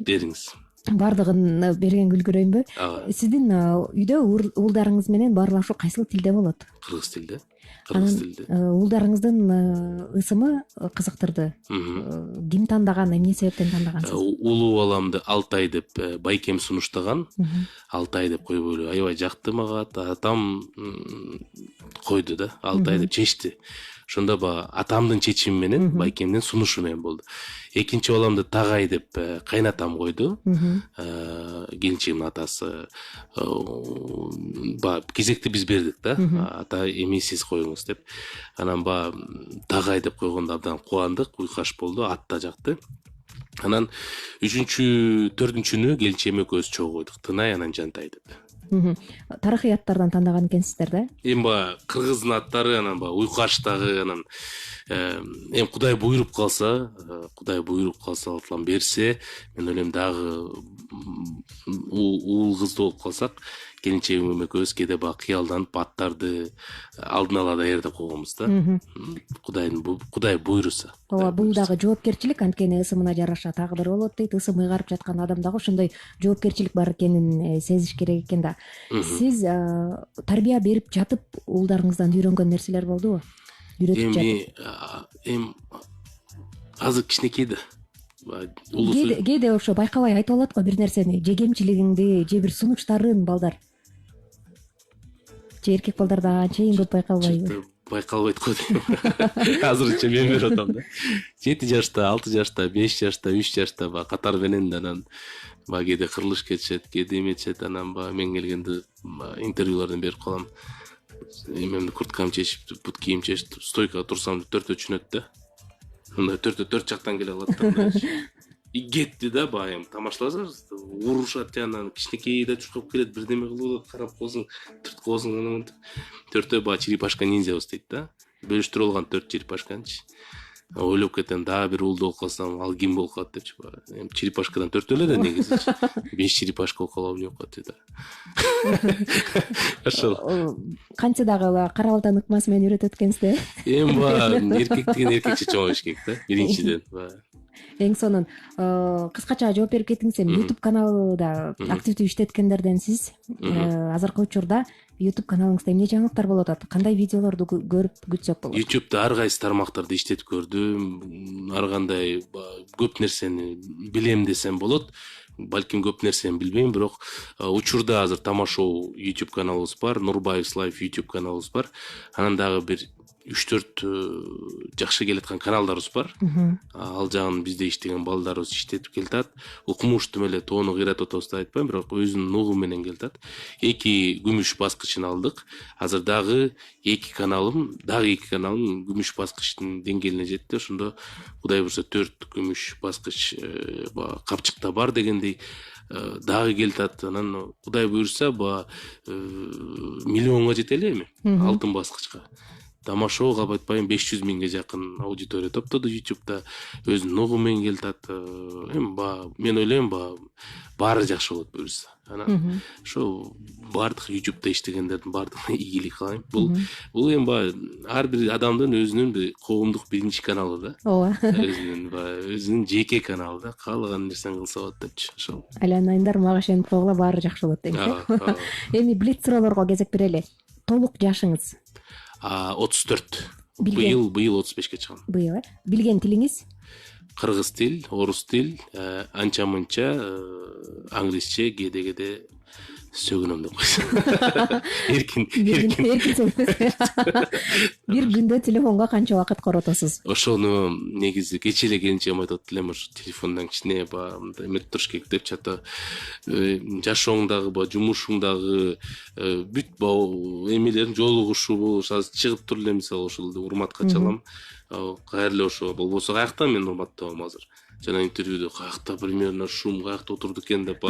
Бериңиз. Баардыгын берген үлгүрөйүнбү? Сиздин үйдө уулдарыңыз менен баарлашуу кайсыл тилде болот? Кыргыз тилде. Уулдарыңыздын ысымы кызыктырды. Ким тандаган, эмне себептен тандагансыз? Улуу баламды Алтай деп байкем сунуштаган. Алтай деп койбойлу, аябай жакты мага. Атам койду да, Алтай деп чечти. Ошондо атамдын чечими менен, байкемдин сунушу менен болду. Экинчи баламды Тагай деп кайнатам койду. Келинчегимдин атасы. Кезекти биз бердик да. Ата эми сиз коюңуз деп. Анан Тагай деп койгондо абдан кубандык, уйкаш болду, ат да жакты. Анан 3-4-үнчүнү келинчегим экөөбүз чогуу койдук. Тынай анан Жантай деп. Тарыхый аттардан тандаган экенсиздер да? Эми кыргыздын аттары, анан уйкаштагы, анан эми Кудай буйруп калса аталан берсе, мен ойлойм дагы уул кызды болуп калсак, келинчегим экөөбүз кээде кыялданып аттарды алдын ала даярдап койгонбуз да. Кудай буйруса. Ооба, бул дагы жоопкерчилик, анткени ысымына жараша тагдыр болот дейт. Ысым ыйгарып жаткан адам дагы ошондой жоопкерчилик бар экенин сезиш керек экен да. Сиз тарбия берип жатып уулдарыңыздан үйрөнгөн нерселер болдубу? Эми азыр кичинекей да. Кээде ошо байкабай айтып алат го бир нерсени, же кемчилигиңди, же бир сунуштарын балдар. Же эркек балдарда анчейин көп байкалбайбы? Байкалбайт го дейм. Азырынча мен берип атам да. 7 жашта, 6 жашта, 5 жашта, 3 жашта катар менен анан кээде кырылыш кетишет, кээде эметишет, анан мен келгенде интервьюлардан берип калам. Эмемди курткамды чечип, бут кийим чечип, стойкага турсам 4 чүнөт да. Мындай 4 жактан келе калат да. Кетти да, эми тамашаласаңыз, урушат жанынан, кичинекей да чуркап келет, бирдеме кылып атат, карап коесуң, түрткү коесуң, анан 4 черепашка ниндзябыз дейт да. Бөлүштүрүп алган 4 черепашканычы. Ойлоп кетем, дагы бир уулду болуп калсам, ал ким болуп калат депчи. Эми черепашкадан 4 эле да негизи. 5 черепашка болуп калабы эмне болуп калат дейт. Ошол. Канча дагы кара балтанын ыкмасы менен үйрөтөт экенсиз. Эми эркек деген эркекче чоң болуш керек да, биринчиден. Эң сонун кыскача жооп берип кетиңиз. Эми YouTube каналда активдүү иштеткендерденсиз. Азыркы учурда YouTube каналыңызда эмне жаңылыктар болуп атат? Кандай видеолорду көрүп күтсөк болот? YouTube'да ар кайсы тармактарды иштетип көрдүм. Ар кандай көп нерсени билем десем болот. Балким көп нерсени билбейм, бирок учурда азыр Тамашоу YouTube каналыбыз бар, Нурбаев's Life YouTube каналыбыз бар. Анан дагы бир 3-4 жакшы келаткан каналдарыбыз бар. Ал жагын бизде иштеген балдарыбыз иштетип келатат. Укмуштум эле тоону кыйратып атабыз деп айтпайм, бирок өзүнүн нугу менен келатат. 2 күмүш баскычын алдык. Азыр дагы 2 каналым күмүш баскычтын деңгээлине жетти. Ошондо Кудай буйруса 4 күмүш баскыч капчыкта бар дегендей дагы келатат. Анан Кудай буйруса миллионго жетели эми алтын баскычка. Тамашоо калп айтпайм 500 миңге жакын аудитория топтоду YouTube'да, өзүнүн нугу менен келатат. Эми мен ойлойм баары жакшы болот буюрса. Анан ошо бардык YouTube'да иштегендердин баардыгына ийгилик каалайм. Бул эми ар бир адамдын өзүнүн бир коомдук биринчи каналы да. Ооба. Өзүнүн жеке каналы да. Каалаган нерсени кылса болот депчи. Ошол. Айланайындар, мага ишенип койгула, баары жакшы болот дейм. Эми блиц суроолорго кезек берели. Толук жашыңыз? 34. Быйыл 35-ке чыгам. Быйыл, билген тилиңиз? Кыргыз тил, орус тил, анча-мынча, англисче, кээде сөгүнөм деп койсун. Эркин бир күндө телефонго канча убакыт коротосуз? Ошону негизи кечээ эле келинчегим айтып атты элем, ошо телефондон кичине баягы мындай эметип туруш керек депчи. Ата жашооңдагы баягы жумушуңдагы бүт баягы эмелерин жолугушубу азыр чыгып туруп эле мисалы ошол урматка чалам. Кайра эле ошо болбосо каякта мен урматтабам азыр. Жана интервьюдө каякта примерно шум каякта отурду экен деп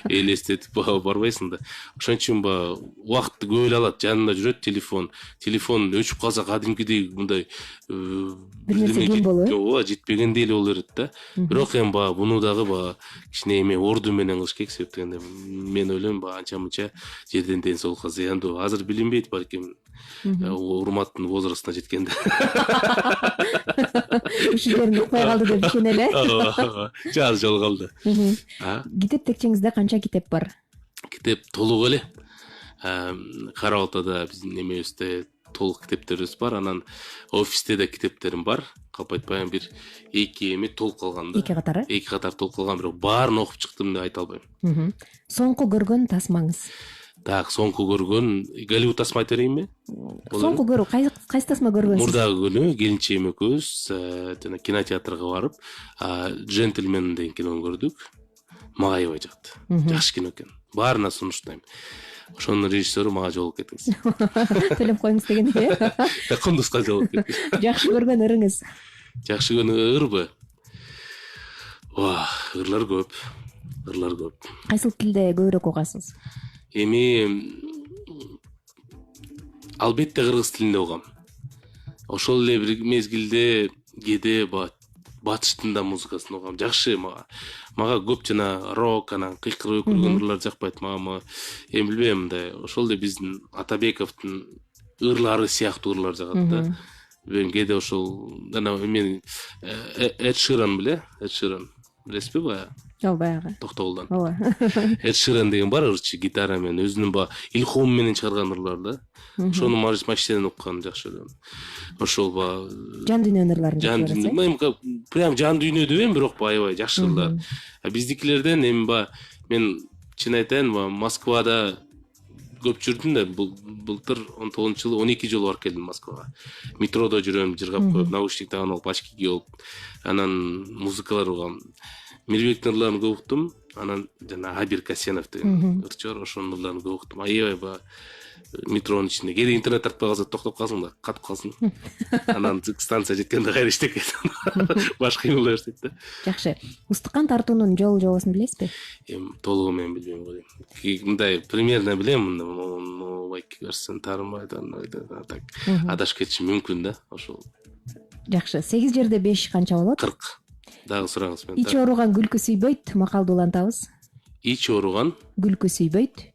элестетип барбайсың да. Ошон үчүн убакытты көп эле алат. Жанында жүрөт телефон өчүп калса кадимкидей мындай бир нерсе кем болобу? Ооба, жетпегендей эле боло берет да. Бирок эми буну дагы кичине эме орду менен кылыш керек, себеп дегенде мен ойлойм анча мынча жерден ден соолукка зыяндуу. Азыр билинбейт, балким урматтын возрастына жеткенде. Ушул жерин укпай калды деп ишене эле. Жаз жол калды. Китеп текчеңизде канча китеп бар? Китеп толук эле. Кара Балтада биздин немебизде толук китептерибиз бар. Анан офисте да китептерим бар. Калп айтпайм, бир эки эми толук калган да. Эки катары? Эки катар толук калган, бирок баарын окуп чыктым деп айта албайм. Соңку көргөн тасмаңыз? Так, соңку көргөн Голливуд тасма айта берейинби? Соңку көрүү кайсы тасма көргөнсүз? Мурдагы күнү келинчегим экөөбүз жана кинотеатрга барып, Джентльмен деген кинону көрдүк. Мага аябай жакты. Жакшы кино экен. Баарына сунуштайм. Ошонун режиссеру мага жолугуп кетиңиз. Төлөп коюңуз дегенде. Кондуска жолугуп кетти. Жакшы көргөн ырыңыз? Жакшы көргөн ырбы? Ырлар көп. Кайсыл тилде көбүрөөк угасыз? Эми албетте кыргыз тилинде угам. Ошол эле бир мезгилде кээде батыштын да музыкасын угам. Жакшы мага көп жана рок, анан кыйкырып өкүргөн ырлар жакпайт. Мага эми билбейм, мындай ошол эле биздин Атабековдун ырлары сыяктуу ырлар жагат да. Билбейм, кээде ошол мен Эд Ширан билесизби баягы? Баягы. Токтогулдан. Эд Ширан деген бар, ырчы, гитара менен өзүнүн илхом менен чыгарган ырлар да. Ошону машинеден уккан жакшы көрөм. Ошол жан дүйнөнүн ырларын жакшы көрөм. Прям жан дүйнө дебейм, бирок аябай жакшы ырлар. Биздикилерден эми мен чын айтайын, Москвада көп жүрдүм да, былтыр 19-жылы 12 жолу барып келдим Москвага. Метродо жүрөм, жыргап коюп, наушник тагып алып, очки кийип, анан музыкалар угам. Мирбектин ырларын көп уктум. Анан жана Абир Касенов деген ырчы бар, ошонун ырларын көп уктум. Аябай метронун ичинде кээде интернет тартпай калса токтоп калсың да, катып калсың. Анан станция жеткенде кайра иштеп баш кыймылдай баштайт да. Жакшы. Устукан тартуунун жол жобосун билесизби? Эми толугу менен билбейм го дейм. Мындай примерно билем, мындай барсын тармайдан так адашып кетишим мүмкүн да, ошол. Жакшы. 8 жерде 5 канча болот? 40. Дагы сураңыз менен. Ич ооруган күлкү сүйбөйт, макалды улантабыз. Ич ооруган күлкү сүйбөйт.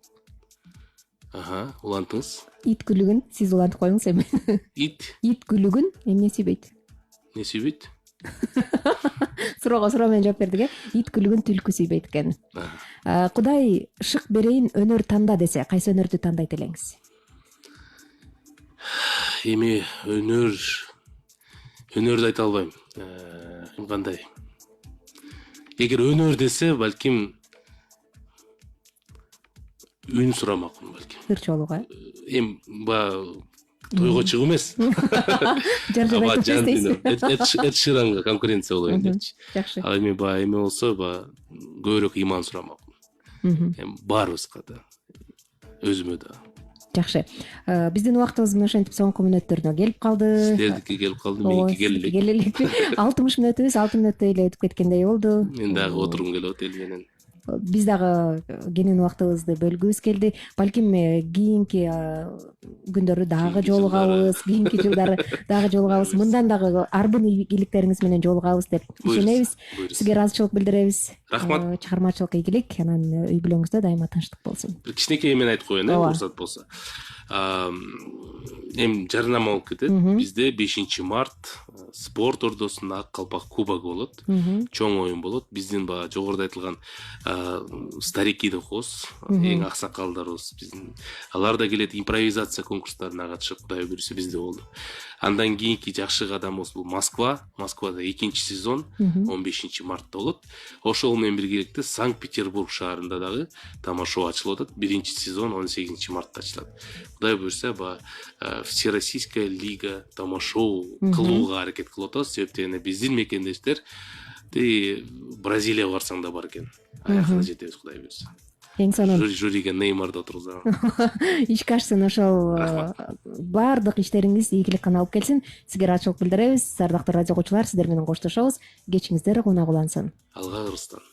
Улантыңыз. Ит күлүгүн сиз улантып коюңуз эми. Ит күлүгүн эмне сүйбөйт? Не сүйбөйт? Суроо менен жооп бердик, Ит күлүгүн түлкү сүйбөйт экен. Кудай шык берейин, өнөр танда десе, кайсы өнөрдү тандайт элеңиз? Эми өнөрдү айта албайм. Кандай? Эгер өнөр десе, балким үн сурамакмын балким. Ырчоолуга. Эми тойго чыгуу эмес. Эд Ширанга конкуренция болоюн депчи. Жакшы. Ал эми болсо көбүрөөк иман сурамакмын. Эми баарыбызга да, өзүмө да. Жакшы. Биздин убактыбыз мына ошентип соңку мүнөттөрүнө келип калды. Сиздердики келип калды, меники келели. Келели. 60 мүнөтүбүз 6 мүнөттөй эле өтүп кеткендей болду. Мен дагы отургум келип атат эл менен. Биз дагы кенен убактыбызды бөлгүбүз келди. Балким кийинки күндөрү дагы жолугабыз, кийинки жылдары дагы жолугабыз, мындан дагы арбын ийгиликтериңиз менен жолугабыз деп ишенебиз. Сизге ыраазычылык билдиребиз. Рахмат. Чыгармачылык ийгилик, анан үй бүлөңүздө дайыма тынчтык болсун. Бир кичинекей эмен айтып коеюн, уруксат болсо. Эми жарнама болуп кетет. Бизде 5-март спорт ордосунда Ак Калпак кубогу болот. Чоң оюн болот. Биздин жогоруда айтылган старики деп коебуз, эң аксакалдарыбыз биздин. Алар да келет, импровизация конкурстарына катышып, Кудай буйруса бизде болду. Андан кийинки жакшы кадамыбыз бул Москвада 2-сезон 15-мартта болот. Ошол менен биргеликте Санкт-Петербург шаарында дагы тамашоо ачылып атат. 1-сезон 18-мартта ачылат. Кудай буюрса, Всероссийская лига тамашоо кылууга аракет кылып атабыз. Себептен биздин мекендештер Бразилияга барсаң да бар экен. Аякына жетебиз, Кудай буюрса. Эң сонун Жюриге Неймарды отургузабы. ишке ашсын, ошол баардык иштериңиз ийгилик гана алып келсин. Сизге ыраазычылык билдиребиз. Ардактуу радио угуучулар, сиздер менен коштошобуз. Кечиңиздер кунак улансын. Алга Кыргызстан.